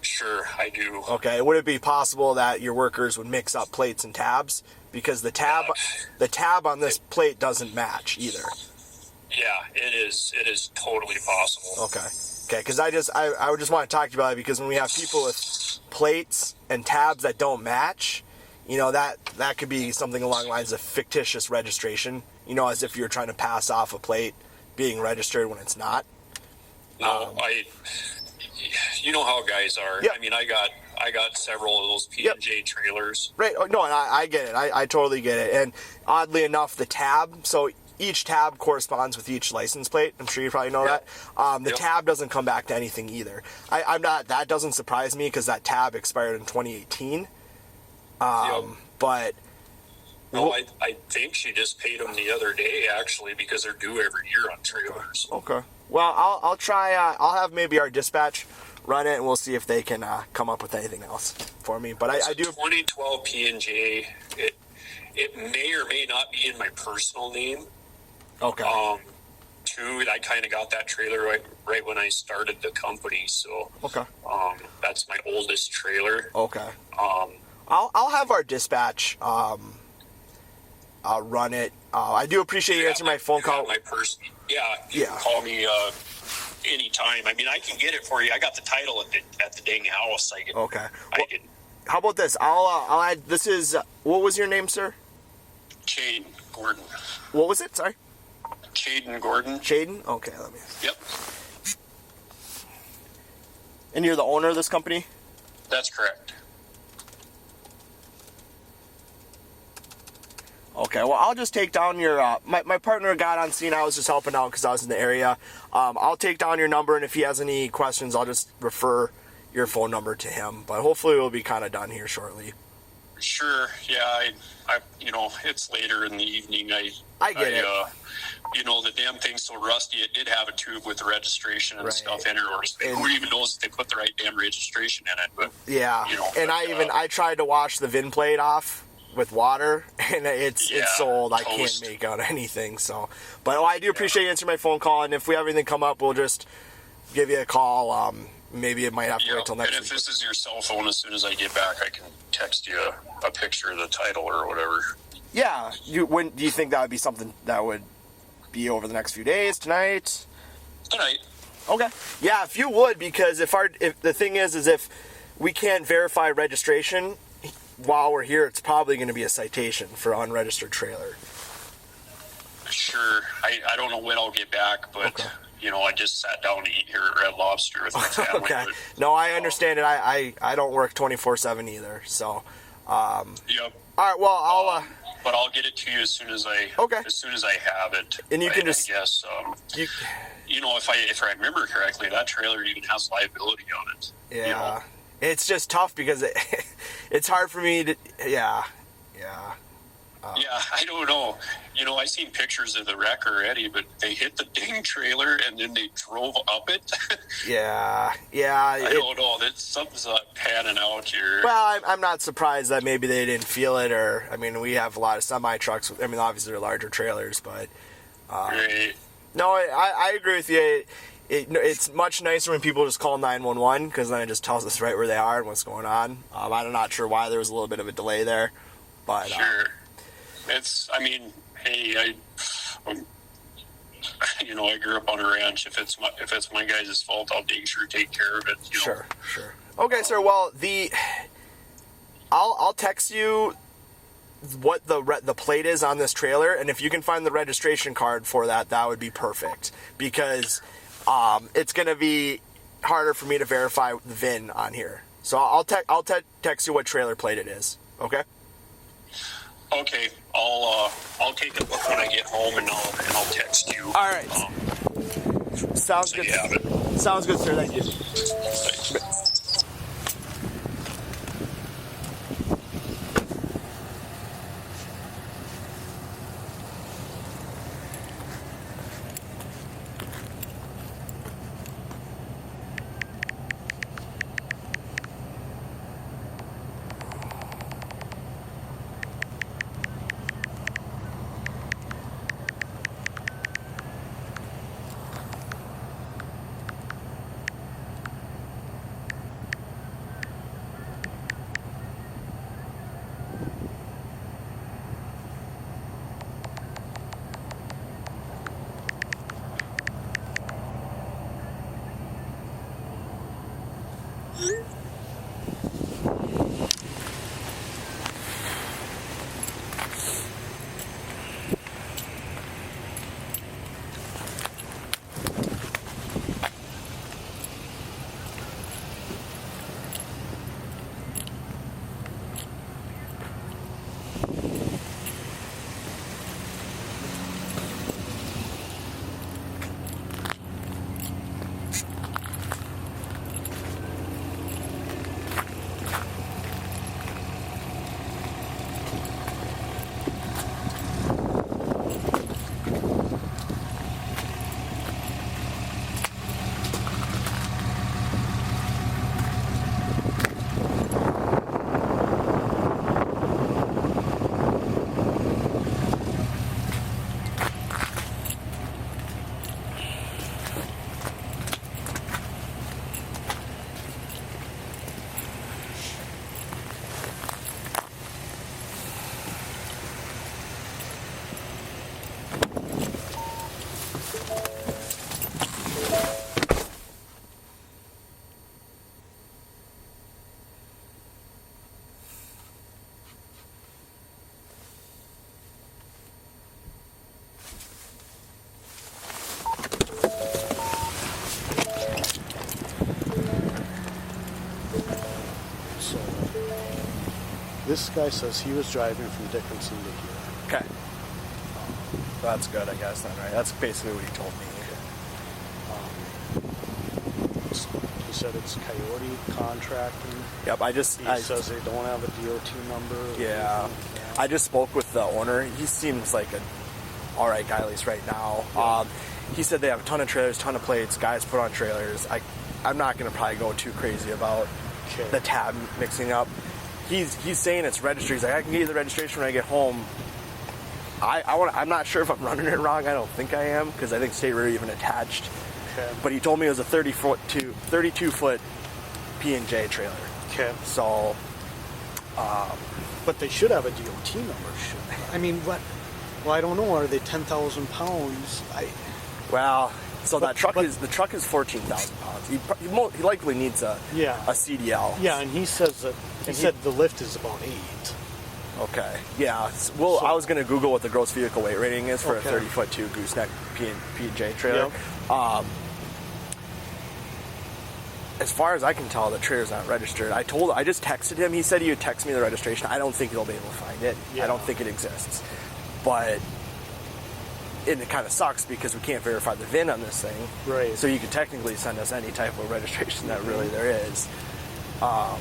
Sure, I do. Okay. Would it be possible that your workers would mix up plates and tabs? Because the tab on this plate doesn't match either. Yeah, it is. It is totally possible. Okay. Okay, because I would just want to talk to you about it, because when we have people with plates and tabs that don't match, you know, that could be something along the lines of fictitious registration, you know, as if you're trying to pass off a plate being registered when it's not. No, you know how guys are. Yep. I mean, I got several of those P&J trailers. Right. Oh, no, and I get it. I totally get it. And oddly enough, the tab, so each tab corresponds with each license plate. I'm sure you probably know that. The tab doesn't come back to anything either. That doesn't surprise me, because that tab expired in 2018. But No, I think she just paid them the other day, actually, because they're due every year on trailers. okay. Well, I'll try. I'll have maybe our dispatch run it, and we'll see if they can come up with anything else for me. But I do. 2012 P&J. It may or may not be in my personal name. Okay. Too, I kind of got that trailer right when I started the company, so Okay. that's my oldest trailer. Okay. I'll have our dispatch run it. I do appreciate you answering my phone call. My you can call me anytime. I mean, I can get it for you. I got the title at the dang house. Okay. How about this? I'll add. This is what was your name, sir? Chaden Gordon. What was it? Sorry. Chaden Gordon. Chaden. Okay, let me. Yep. And you're the owner of this company? That's correct. Okay, well, I'll just take down your, my partner got on scene. I was just helping out because I was in the area. I'll take down your number, and if he has any questions, I'll just refer your phone number to him. But hopefully we'll be kind of done here shortly. Sure. Yeah, I it's later in the evening. I get it. The damn thing's so rusty. It did have a tube with the registration and stuff in it, or who even knows if they put the right damn registration in it. But yeah, I tried to wash the VIN plate off with water, and it's so old I can't make out anything. So, but I do appreciate you answering my phone call, and if we have anything come up, we'll just give you a call. Maybe it might have to wait till next week. And if this is your cell phone, as soon as I get back, I can text you a picture of the title or whatever. Yeah. When do you think that would be something that would be over the next few days? Tonight? Tonight. Okay. Yeah, if you would, because if the thing is if we can't verify registration while we're here, it's probably going to be a citation for unregistered trailer. Sure. I don't know when I'll get back, but okay. I just sat down to eat here at Red Lobster with my family. Okay. No, I understand it. I don't work 24/7 either. So. Yep. All right. Well, I'll. But I'll get it to you as soon as I. Okay. As soon as I have it. And you can just. Yes. If I remember correctly, that trailer even has liability on it. Yeah. It's just tough because it's hard for me to. Yeah. Yeah, I don't know. I seen pictures of the wreck already, but they hit the dang trailer and then they drove up it. Yeah. I don't know. Something's not panning out here. Well, I'm not surprised that maybe they didn't feel it, or we have a lot of semi trucks. Obviously they're larger trailers, but. Right. No, I agree with you. It's much nicer when people just call 911 because then it just tells us right where they are and what's going on. I'm not sure why there was a little bit of a delay there, but. Sure. Hey, I grew up on a ranch. If it's my guys' fault, I'll sure take care of it. Sure. Okay, sir. Well, I'll text you what the plate is on this trailer, and if you can find the registration card for that would be perfect because it's gonna be harder for me to verify the VIN on here. So I'll text you what trailer plate it is. Okay. Okay, I'll take a look when I get home and I'll text you. All right. Sounds good. Sounds good, sir. Thank you. Thanks. This guy says he was driving from Dickinson to here. Okay. that's good, I guess, then, right? That's basically what he told me. He said it's Coyote Contracting. Yep, He says they don't have a DOT number. or Yeah. anything like that. I just spoke with the owner. He seems like a all right guy, at least right now. He said they have a ton of trailers, ton of plates, guys put on trailers. I'm not going to probably go too crazy about Okay. the tab mixing up. He's saying it's registry. He's like, I can get you the registration when I get home. I'm not sure if I'm running it wrong. I don't think I am, because I think State Road even attached. Okay. But he told me it was a 32-foot P&J trailer. Okay. So, But they should have a DOT number, shouldn't they? I mean, what? Well, I don't know. Are they 10,000 pounds? well, so But- the truck is 14,000 pounds. He likely needs a CDL. Yeah, and he says that he said the lift is about 8. Okay. Yeah. Well, I was going to Google what the gross vehicle weight rating is for Okay. a 30-foot 2 gooseneck P&J trailer. Yep. As far as I can tell, the trailer's not registered. I just texted him. He said he would text me the registration. I don't think he'll be able to find it. Yeah. I don't think it exists. But and it kind of sucks because we can't verify the VIN on this thing. Right. So you could technically send us any type of registration that really there is. I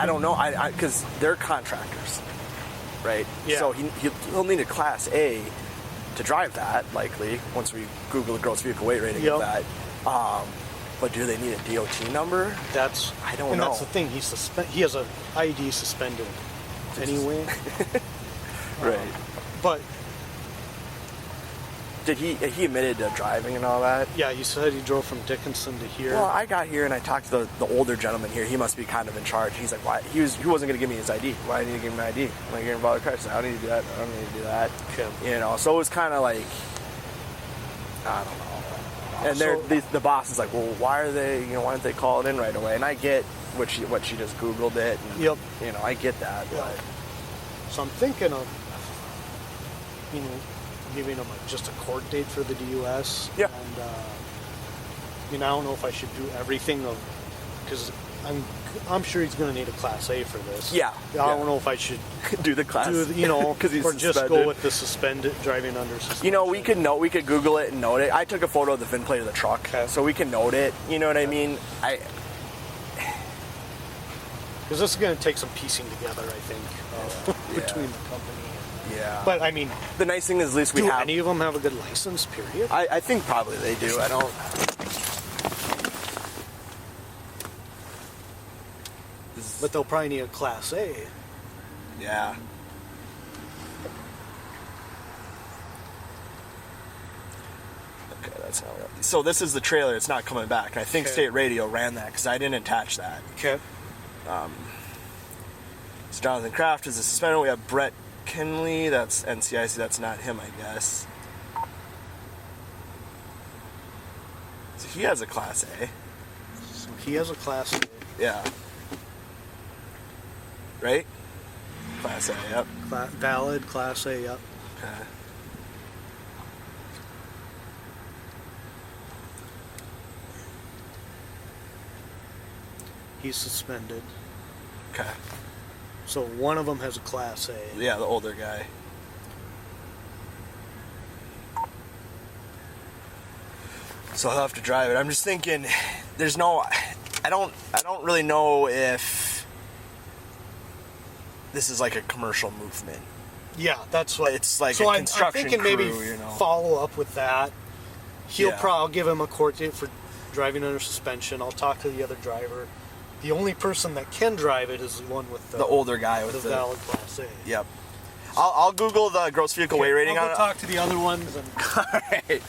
don't know. Because they're contractors, right? Yeah. So he'll need a Class A to drive that, likely, once we Google the gross vehicle weight rating of that. But do they need a DOT number? I don't know. That's the thing. He has an ID suspended anyway. Right. But did he admitted to driving and all that? yeah, he said he drove from Dickinson to here. Well, I got here and I talked to the older gentleman here. He must be kind of in charge. He's like, why? He wasn't going to give me his ID. Why do I need to give him my ID? I'm like, you're involved in a car. So I don't need to do that. I don't need to do that. Okay. You know, so it was kind of like, I don't know. And So- the boss is like, well, why didn't they call it in right away? And I get what she just Googled it. And, Yep. You know, I get that. Yeah. But So I'm thinking of, giving him just a court date for the DUS. Yeah. And I don't know if I should do everything because I'm sure he's going to need a Class A for this. Yeah. I don't know if I should do the class. because he's or just suspended. go with the suspended driving under suspension. You know, we could Google it and note it. I took a photo of the VIN plate of the truck, Okay. so we can note it. You know what I mean? Because this is going to take some piecing together, I think, between the company. Yeah. But I mean, The nice thing is, at least we do have. any of them have a good license? Period. I think probably they do. I don't. But they'll probably need a Class A. Yeah. Okay, that's not right. So this is the trailer. It's not coming back. I think Okay. State Radio ran that because I didn't attach that. Okay. So Jonathan Kraft is a suspended. We have Brett Kinley. That's NCIC. That's not him, I guess. So he has a Class A. So he has a Class A. Yeah. Right? Class A, yep. Valid Class A, yep. Okay. He's suspended. Okay. So one of them has a Class A. Yeah, the older guy. So I'll have to drive it. I'm just thinking, I don't really know if this is like a commercial movement. Yeah, that's what It's like so a I'm construction thinking maybe crew, you know. follow up with that. He'll Yeah. I'll give him a court date for driving under suspension. I'll talk to the other driver. The only person that can drive it is the one with The older guy with the valid Class A. Yep. I'll Google the gross vehicle weight rating I'll on go it. talk to the other ones. And Alright.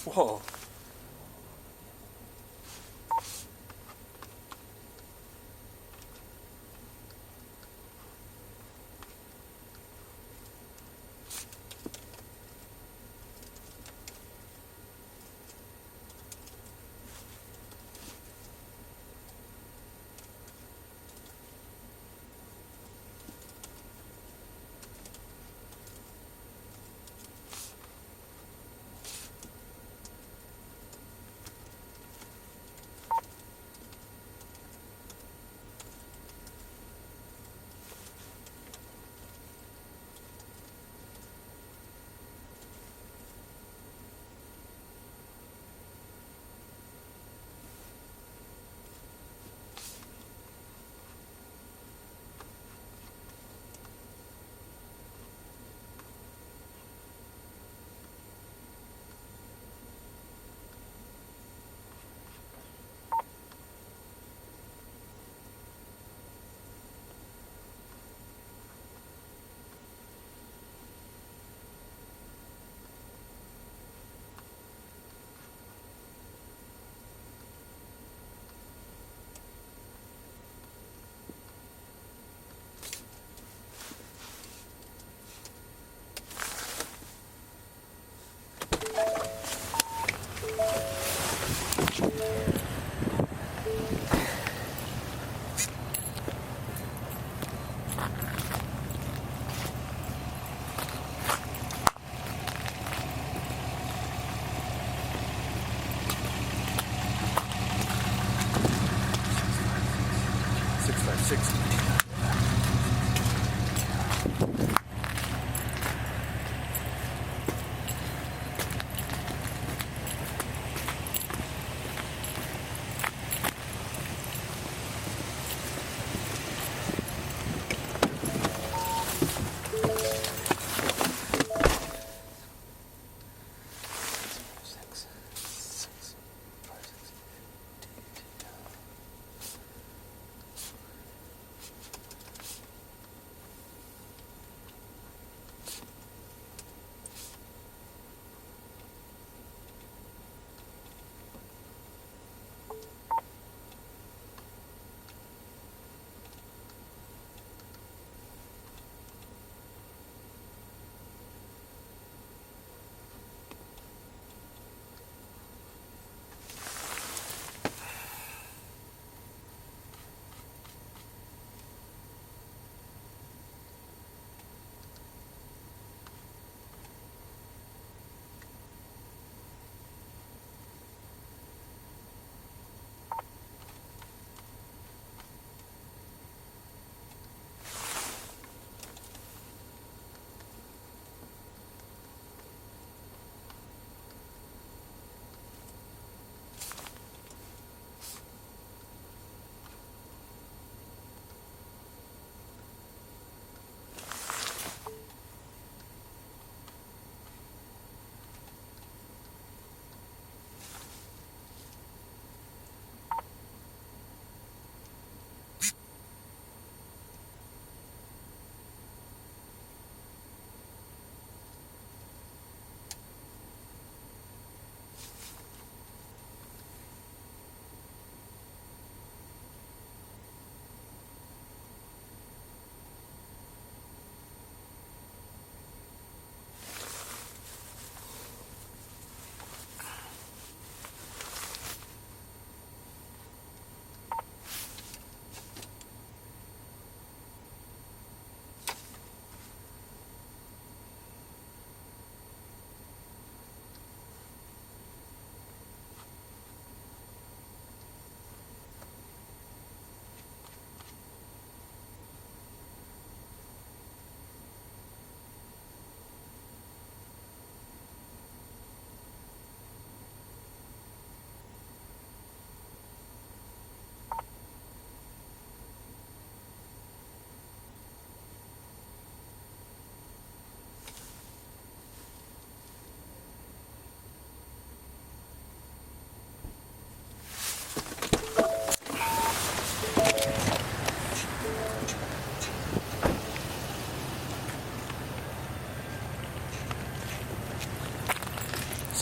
Whoa.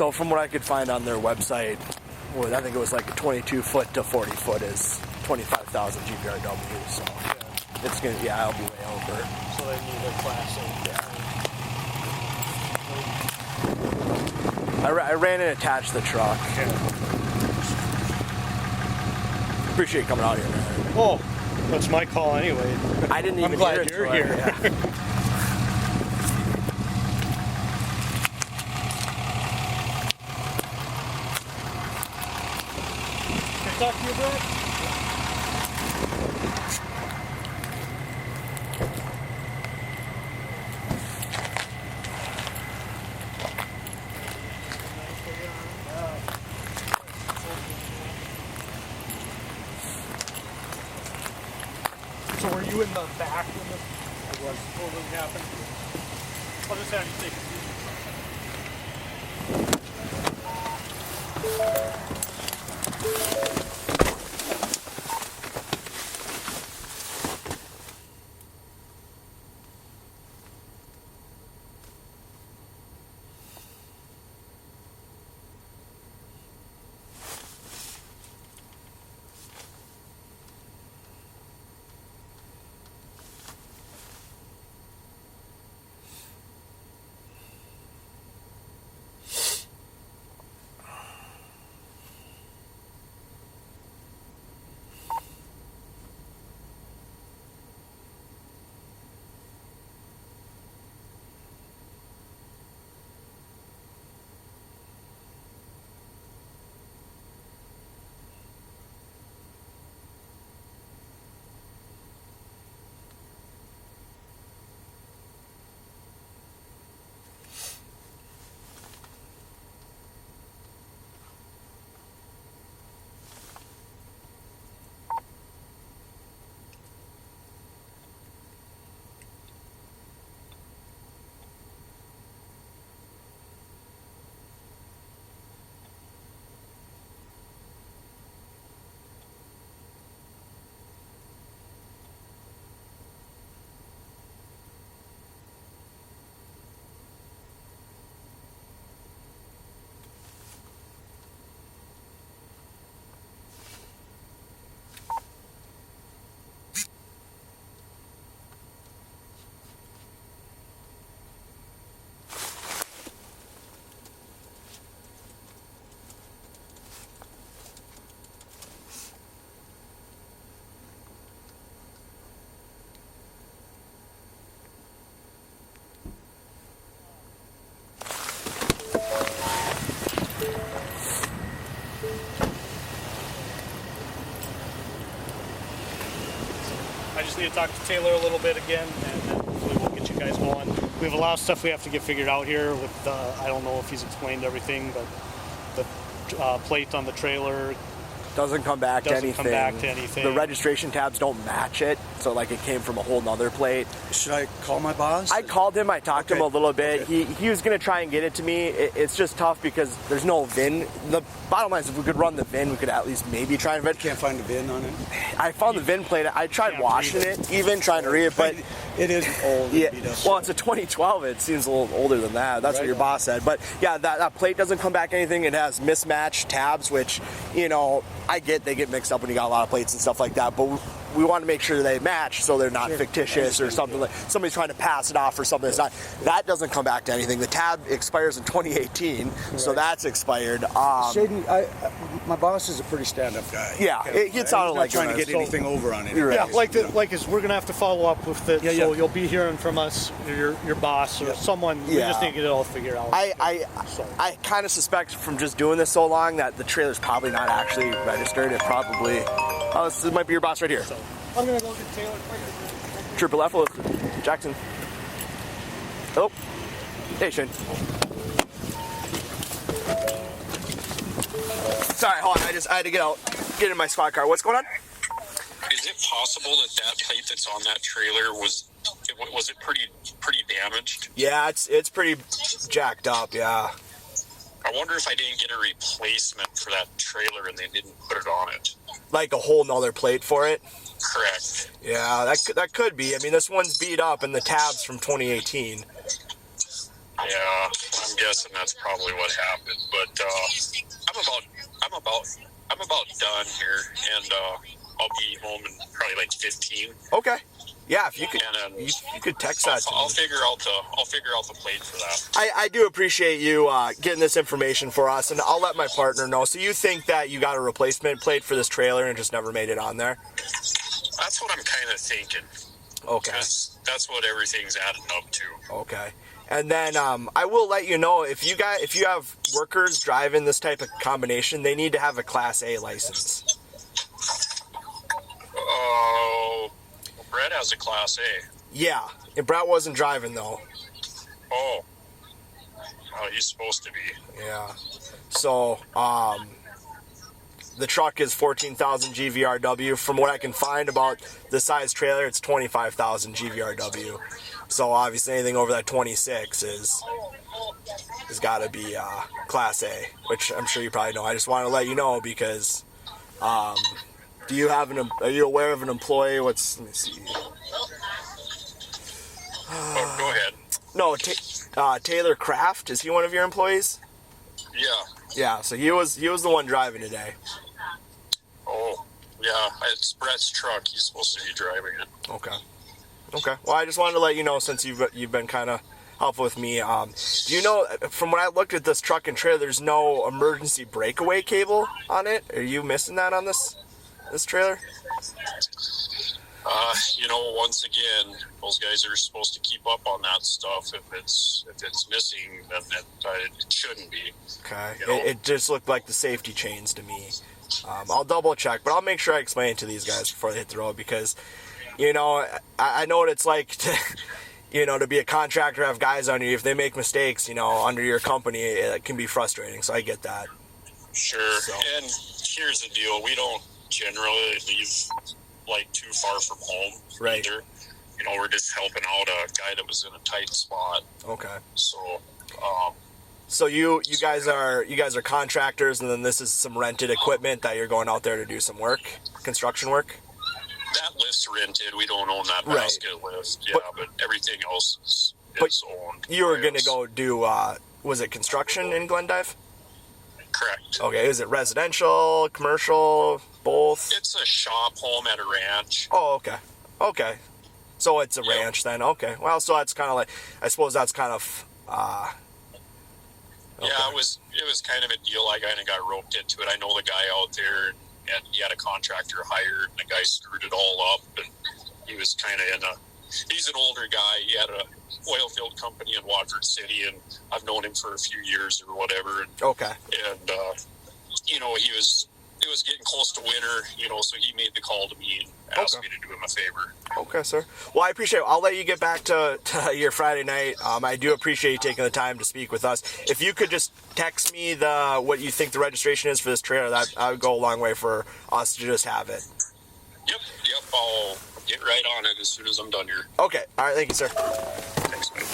So from what I could find on their website, well, I think it was like a 22 foot to 40 foot is 25,000 GPRW. So it's gonna, I'll be way over. So they need a class A. I ran and attached the truck. Appreciate you coming out here, man. Oh, that's my call anyway. I didn't even I'm glad hear it, you're so here. yeah. Can I talk to you, Brett? So were you in the back when this totally happened? I'll just have you take a seat. I just need to talk to Taylor a little bit again, and then hopefully we'll get you guys going. We have a lot of stuff we have to get figured out here with, I don't know if he's explained everything, but the plate on the trailer Doesn't come back to anything. The registration tabs don't match it, so like it came from a whole nother plate. Should I call my boss? I called him. I talked to him a little bit. He was going to try and get it to me. It's just tough because there's no VIN. The bottom line is if we could run the VIN, we could at least maybe try and Can't find the VIN on it. I found the VIN plate. I tried washing it, even trying to read it, but it is old. Yeah. Well, it's a 2012. It seems a little older than that. That's what your boss said. But yeah, that plate doesn't come back anything. It has mismatched tabs, which, you know, I get they get mixed up when you got a lot of plates and stuff like that. But we want to make sure they match so they're not fictitious or something like somebody's trying to pass it off for something that's not. That doesn't come back to anything. The tab expires in 2018, so that's expired. Shaden, my boss is a pretty stand-up guy. Yeah, it sounded like trying to get anything over on it. Yeah, like we're gonna have to follow up with it. So you'll be hearing from us, your boss or someone. We just need to get it all figured out. I kind of suspect from just doing this so long that the trailer's probably not actually registered. It probably. Oh, this might be your boss right here. So, I'm gonna go get Taylor. Trooper Leffel, Jackson. Oh, hey Shane. Sorry, hold on. I had to get in my squad car. What's going on? Is it possible that plate that's on that trailer was it pretty damaged? Yeah, it's pretty jacked up. Yeah. I wonder if I didn't get a replacement for that trailer and they didn't put it on it. Like a whole nother plate for it. Correct. Yeah, that could be. I mean, this one's beat up and the tab's from 2018. Yeah, I'm guessing that's probably what happened. But I'm about done here, and I'll be home in probably like 15. Okay. Yeah, if you could, And then you could text that to me. I'll figure out the plate for that. I do appreciate you getting this information for us, and I'll let my partner know. So you think that you got a replacement plate for this trailer and just never made it on there? That's what I'm kind of thinking. Okay. That's what everything's adding up to. Okay. And then I will let you know if you have workers driving this type of combination, they need to have a Class A license. Oh, Brett has a Class A. Yeah, and Brett wasn't driving though. Oh, he's supposed to be. Yeah. So the truck is 14,000 GVRW. From what I can find about the size trailer, it's 25,000 GVRW. So obviously anything over that 26 has got to be Class A, which I'm sure you probably know. I just want to let you know because are you aware of an employee? Let me see. Go ahead. No, Taylor Kraft, is he one of your employees? Yeah. Yeah, so he was the one driving today. Oh, yeah. It's Brett's truck. He's supposed to be driving it. Okay. Well, I just wanted to let you know since you've been kind of helpful with me. Do you know, from when I looked at this truck and trailer, there's no emergency breakaway cable on it? Are you missing that on this trailer? Once again, those guys are supposed to keep up on that stuff. If it's missing, then it shouldn't be. Okay. It just looked like the safety chains to me. I'll double check, but I'll make sure I explain it to these guys before they hit the road because, I know what it's like to, to be a contractor, have guys under you. If they make mistakes, under your company, it can be frustrating. So I get that. Sure. So. And here's the deal: we don't generally leave too far from home either. We're just helping out a guy that was in a tight spot. Okay. So, so you guys are contractors, and then this is some rented equipment that you're going out there to do some work, construction work. That lift's rented. We don't own that basket lift. Yeah, but everything else is owned. You were going to go do was it construction in Glendive? Correct. Okay. Is it residential, commercial, both? It's a shop home at a ranch. Oh, okay. Okay. So it's a ranch then. Okay. Well, so that's kind of like, I suppose that's kind of. Okay. Yeah, it was kind of a deal. I kind of got roped into it. I know the guy out there, and he had a contractor hired, and the guy screwed it all up, and he was kind of he's an older guy. He had a oil field company in Watford City, and I've known him for a few years or whatever. Okay. And it was getting close to winter, so he made the call to me and asked me to do him a favor. Okay, sir. Well, I appreciate it. I'll let you get back to your Friday night. I do appreciate you taking the time to speak with us. If you could just text me what you think the registration is for this trailer, that would go a long way for us to just have it. Yep. I'll get right on it as soon as I'm done here. Okay. All right. Thank you, sir. Thanks, man.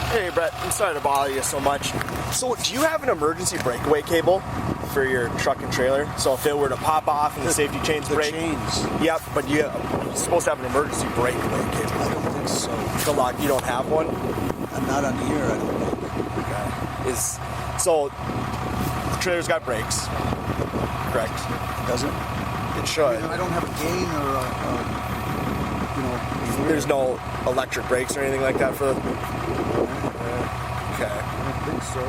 Hey, Brett, I'm sorry to bother you so much. So, do you have an emergency breakaway cable for your truck and trailer? So if it were to pop off and the safety chains break? Chains. Yep, but you're supposed to have an emergency breakaway cable. I don't think so. Good luck, you don't have one? I'm not on here, I don't think. Okay. So, the trailer's got brakes, correct? Does it? It should. I don't have a gain or There's no electric brakes or anything like that for the... Okay. I don't think so.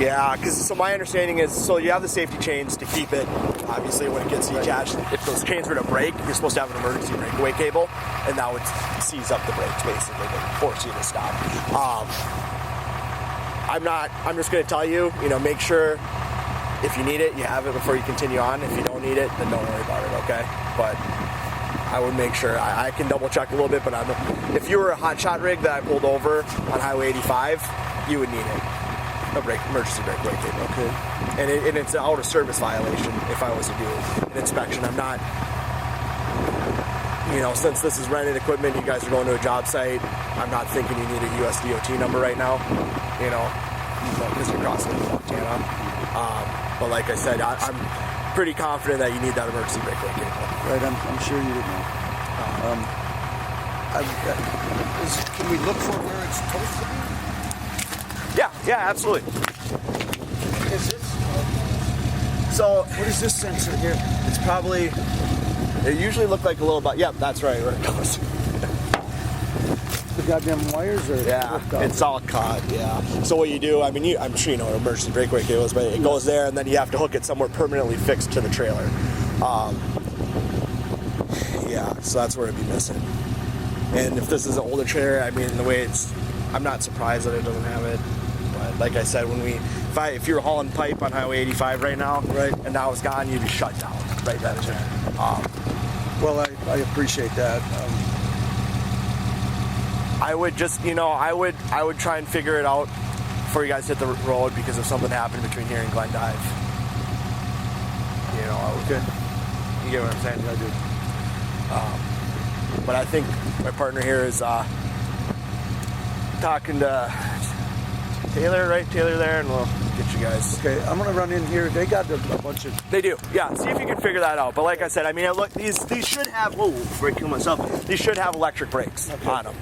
Yeah, because so my understanding is, so you have the safety chains to keep it obviously when it gets detached, if those chains were to break, you're supposed to have an emergency breakaway cable, and that would seize up the brakes basically to force you to stop. I'm just going to tell you, make sure if you need it, you have it before you continue on. If you don't need it, then don't worry about it, okay? But I would make sure. I can double check a little bit, but if you were a hot shot rig that I pulled over on Highway 85, you would need it. Emergency breakaway cable. Okay. And it's an out of service violation if I was to do an inspection. I'm not, since this is rented equipment, you guys are going to a job site, I'm not thinking you need a US DOT number right now, because you're crossing into Montana. But like I said, I'm pretty confident that you need that emergency breakaway cable. Right, I'm sure you did know. Can we look for where it's supposed to be? Yeah, absolutely. Is this? So, what is this sensor here? It's probably, it usually look like a little bit, yep, that's right, where it goes. The goddamn wires are it's all caught, yeah. So what you do, I'm sure you know what emergency breakaway cable is, but it goes there and then you have to hook it somewhere permanently fixed to the trailer. So that's where it'd be missing. And if this is an older trailer, the way I'm not surprised that it doesn't have it. But like I said, if you were hauling pipe on Highway 85 right now, and that was gone, you'd be shut down right then and there. Well, I appreciate that. I would just, I would try and figure it out before you guys hit the road, because if something happened between here and Glendive, Okay. You get what I'm saying? I do. But I think my partner here is talking to Taylor, right? Taylor there, and we'll get you guys. Okay, I'm gonna run in here. They got a bunch of. They do, yeah. See if you can figure that out. But like I said, look, these should have. Whoa, before I kill myself, these should have electric brakes on them.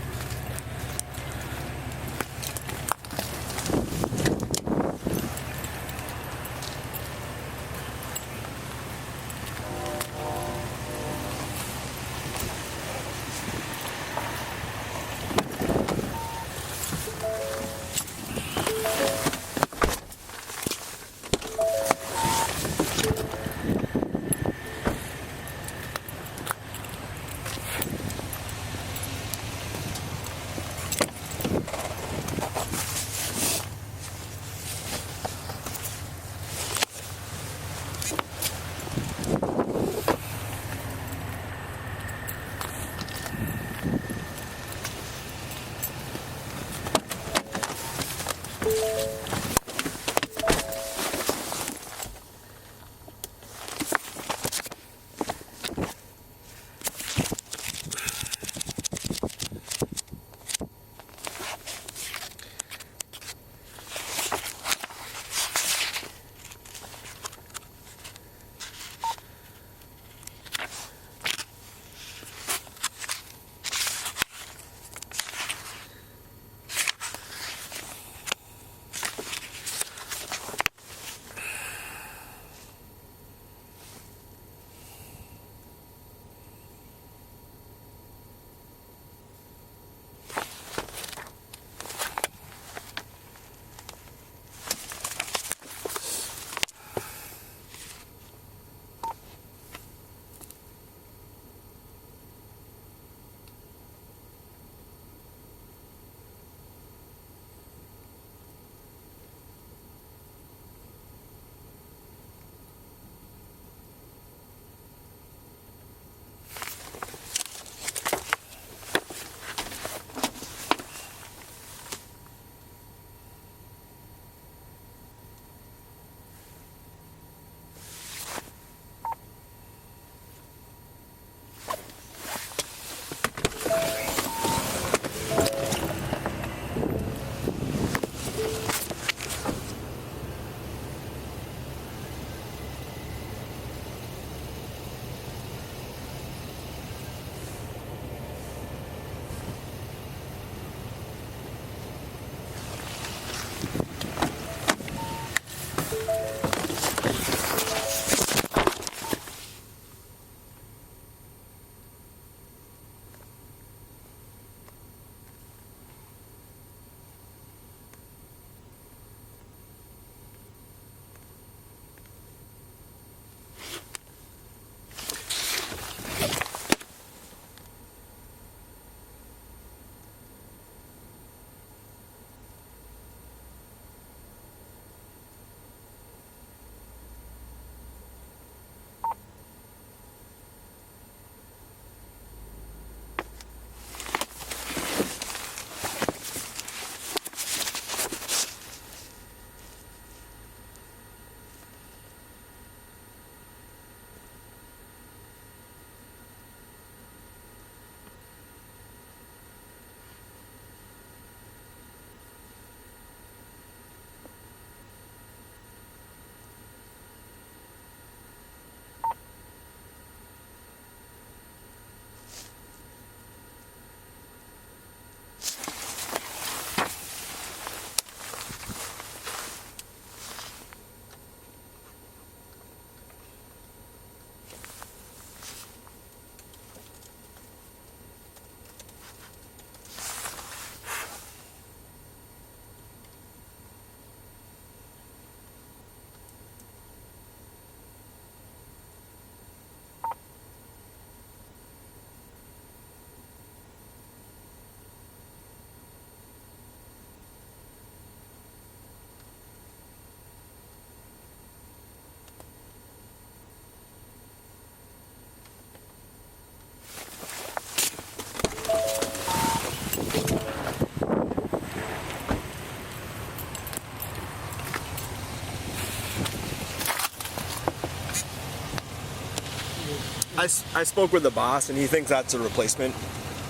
I spoke with the boss, and he thinks that's a replacement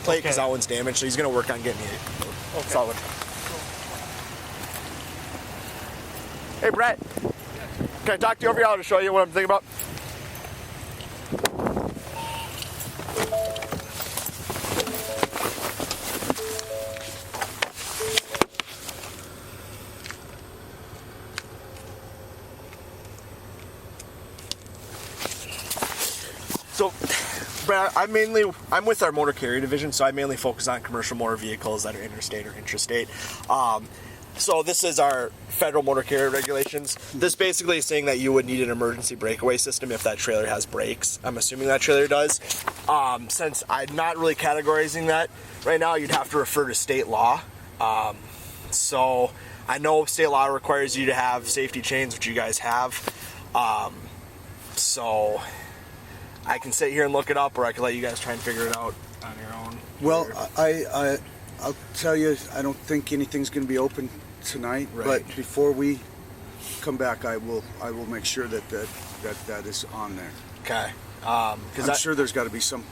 plate because that one's damaged, so he's going to work on getting it solid. Hey, Brett. Can I talk to you over here? I'll just show you what I'm thinking about. So, Brad, I'm with our motor carrier division, so I mainly focus on commercial motor vehicles that are interstate or intrastate. So this is our federal motor carrier regulations. This basically is saying that you would need an emergency breakaway system if that trailer has brakes. I'm assuming that trailer does. Since I'm not really categorizing that right now, you'd have to refer to state law. So I know state law requires you to have safety chains, which you guys have. So I can sit here and look it up, or I can let you guys try and figure it out on your own. Well, I'll tell you, I don't think anything's going to be open tonight. Right. But before we come back, I will make sure that is on there. Okay. I'm sure there's got to be some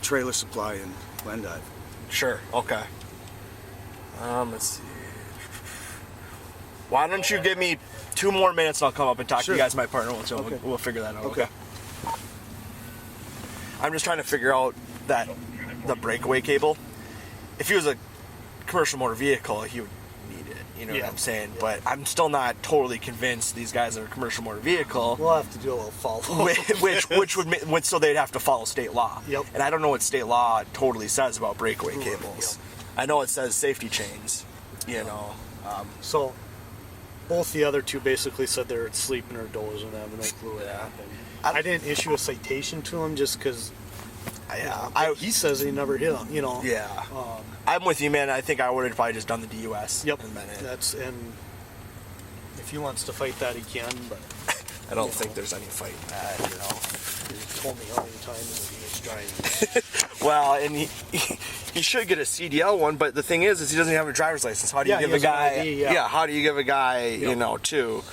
trailer supply in Glendive. Sure. Okay. Let's see. Why don't you give me 2 more minutes and I'll come up and talk to you guys, my partner, so Okay. we'll figure that out. Okay. I'm just trying to figure out the breakaway cable. If he was a commercial motor vehicle, he would need it. You know what I'm saying? But I'm still not totally convinced these guys are a commercial motor vehicle. We'll have to do a little follow. which would so they'd have to follow state law. Yep. And I don't know what state law totally says about breakaway cables. I know it says safety chains. You know. So both the other two basically said they're sleeping or dozing and have no clue what happened. I didn't issue a citation to him just because. He says he never hit him. You know. Yeah. I'm with you, man. I think I would have probably just done the DUS. Yep. In a minute. And if he wants to fight that, he can. But I don't think there's any fight in that. You know. He told me how many times he was driving. Well, and he should get a CDL one, but the thing is he doesn't have a driver's license. How do you give a guy? How do you give a guy? You know, two.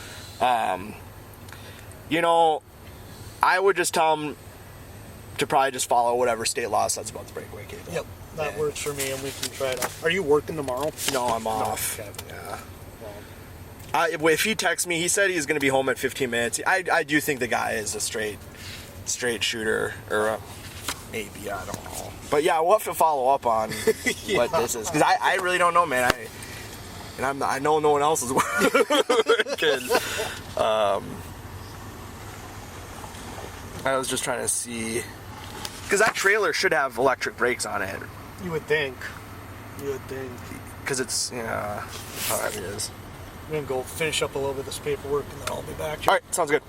You know, I would just tell him to probably just follow whatever state law says about the breakaway cable. Yep, that works for me, and we can try it out. Are you working tomorrow? No, I'm off. Okay. Yeah. If he texts me, he said he's going to be home in 15 minutes. I do think the guy is a straight shooter, or maybe, I don't know. But yeah, we'll have to follow up on what this is, because I really don't know, man. I know no one else is working. I was just trying to see, because that trailer should have electric brakes on it. You would think. Because it's, how it is. I'm going to go finish up a little bit of this paperwork, and then I'll be back. All right, sounds good.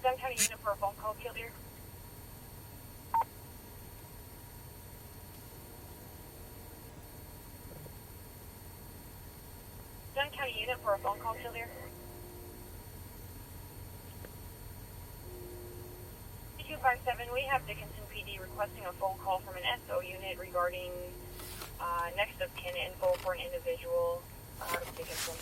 Dunn County unit for a phone call, Kildare. Dunn County unit for a phone call, Kildare. 257, we have Dickinson PD requesting a phone call from an SO unit regarding next of kin info for an individual out of Dickinson.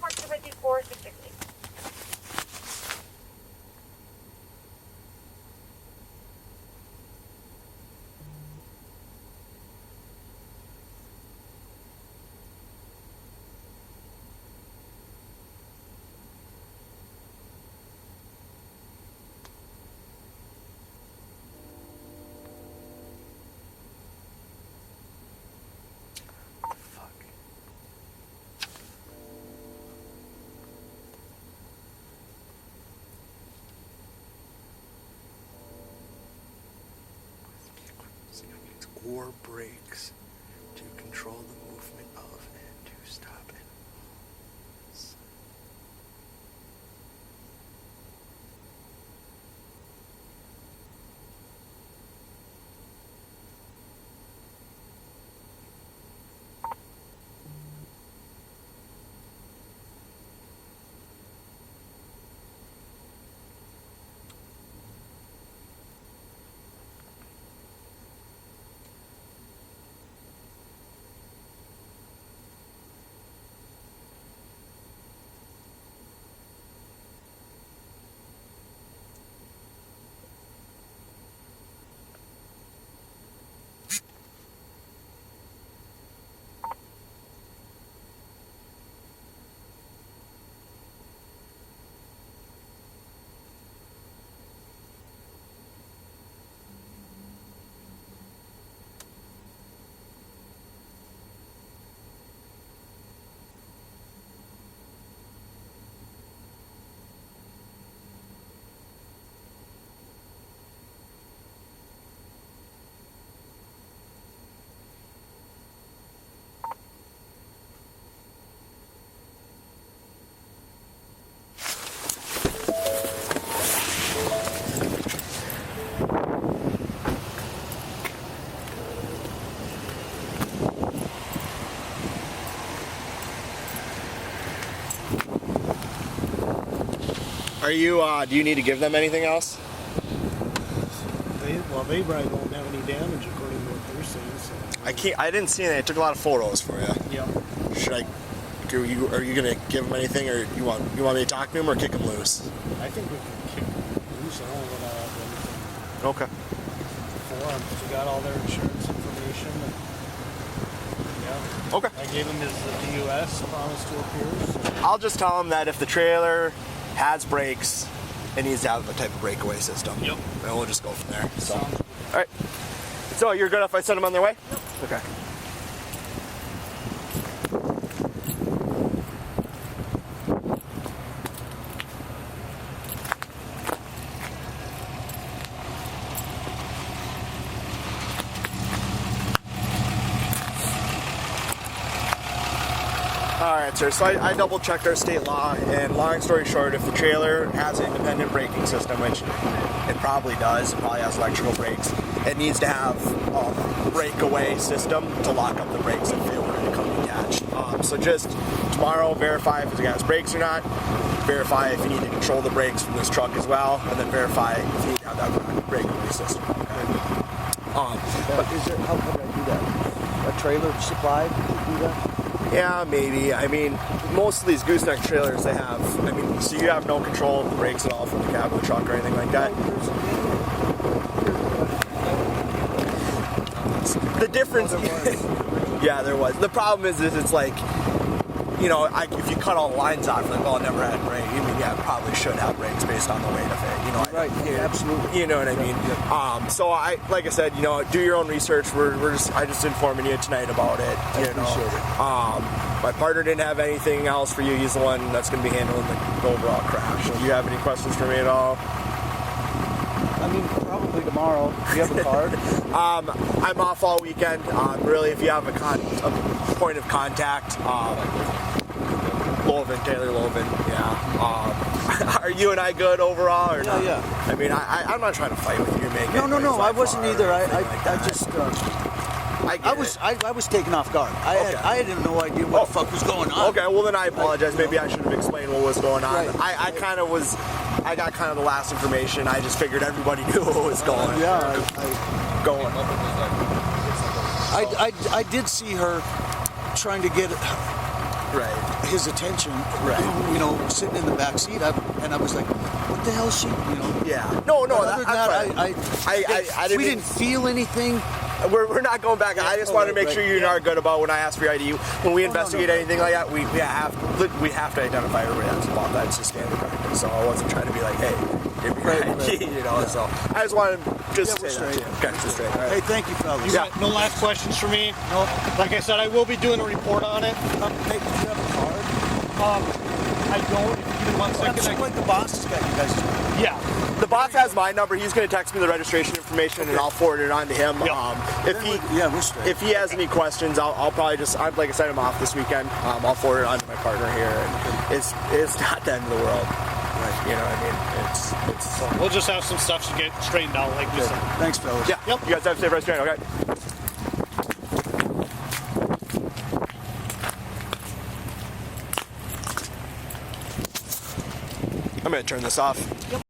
Mark 254, 660. or brakes to control the movement of and to stop animals. Are you, do you need to give them anything else? They probably won't have any damage according to what they're saying. So. I didn't see anything. I took a lot of photos for you. Yep. Should I, are you gonna give them anything, or you want me to talk to them or kick them loose? I think we can kick them loose. I don't know what anything Okay. for them. We got all their insurance information. And, yeah. Okay. I gave him his DUS promise to appear. So. I'll just tell them that if the trailer has brakes, it needs to have a type of breakaway system. Yep. And we'll just go from there. So. Sounds good. All right. So you're good if I send them on their way? Yep. Okay. Alright, sir, so I double checked our state law, and long story short, if the trailer has an independent braking system, which it probably does, it probably has electrical brakes, it needs to have a breakaway system to lock up the brakes if they were to come detached. So just tomorrow, verify if it has brakes or not, verify if you need to control the brakes from this truck as well, and then verify if you need to have that breakaway system. But is there, how could I do that? A trailer supplied to do that? Yeah, maybe. I mean, most of these gooseneck trailers, they have, I mean, so you have no control of the brakes at all from the cab of the truck or anything like that. The difference, yeah, there was. The problem is it's like, you know, if you cut all the lines off, like, well, it never had brakes. I mean, yeah, it probably should have brakes based on the weight of it. You know, Right, yeah, absolutely. You know what I mean? So like I said, you know, do your own research. I just informing you tonight about it. You know, appreciate it. my partner didn't have anything else for you. He's the one that's going to be handling the overall crash. Do you have any questions for me at all? I mean, probably tomorrow. Do you have a card? I'm off all weekend. Really, if you have a point of contact, Taylor Lovin, yeah. Are you and I good overall, or not? Yeah. I mean, I'm not trying to fight with you, making. No. I wasn't either. I was taken off guard. I had no idea what the fuck was going on. Okay, well then I apologize. Maybe I should have explained what was going on. Right. I got kind of the last information. I just figured everybody knew what was going on. I did see her trying to get his attention. Right. You know, sitting in the back seat, and I was like, "What the hell is she?" You know. Yeah. No. Other than that, we didn't feel anything. We're not going back. I just wanted to make sure you're not good about when I ask for your ID. When we investigate anything like that, we have to identify everybody that's involved. That's just standard practice. So I wasn't trying to be like, hey, give me your ID, you know. Yeah. So I just wanted to just say that. Okay, just straight. All right. Hey, thank you, fellas. You got no last questions for me? No. Like I said, I will be doing a report on it. Hey, do you have a card? I don't. me 1 second. Seems like the boss has got you guys. Yeah. The boss has my number. He's going to text me the registration information, and I'll forward it on to him. Yep. We're straight. If he has any questions, I'll probably just, like I said, I'm off this weekend. I'll forward it on to my partner here, and it's not the end of the world. Right. You know what I mean? It's So we'll just have some stuff to get straightened out, like we said. Thanks, fellas. yeah. Yep. You guys have a safe rest of your night, okay? I'm going to turn this off.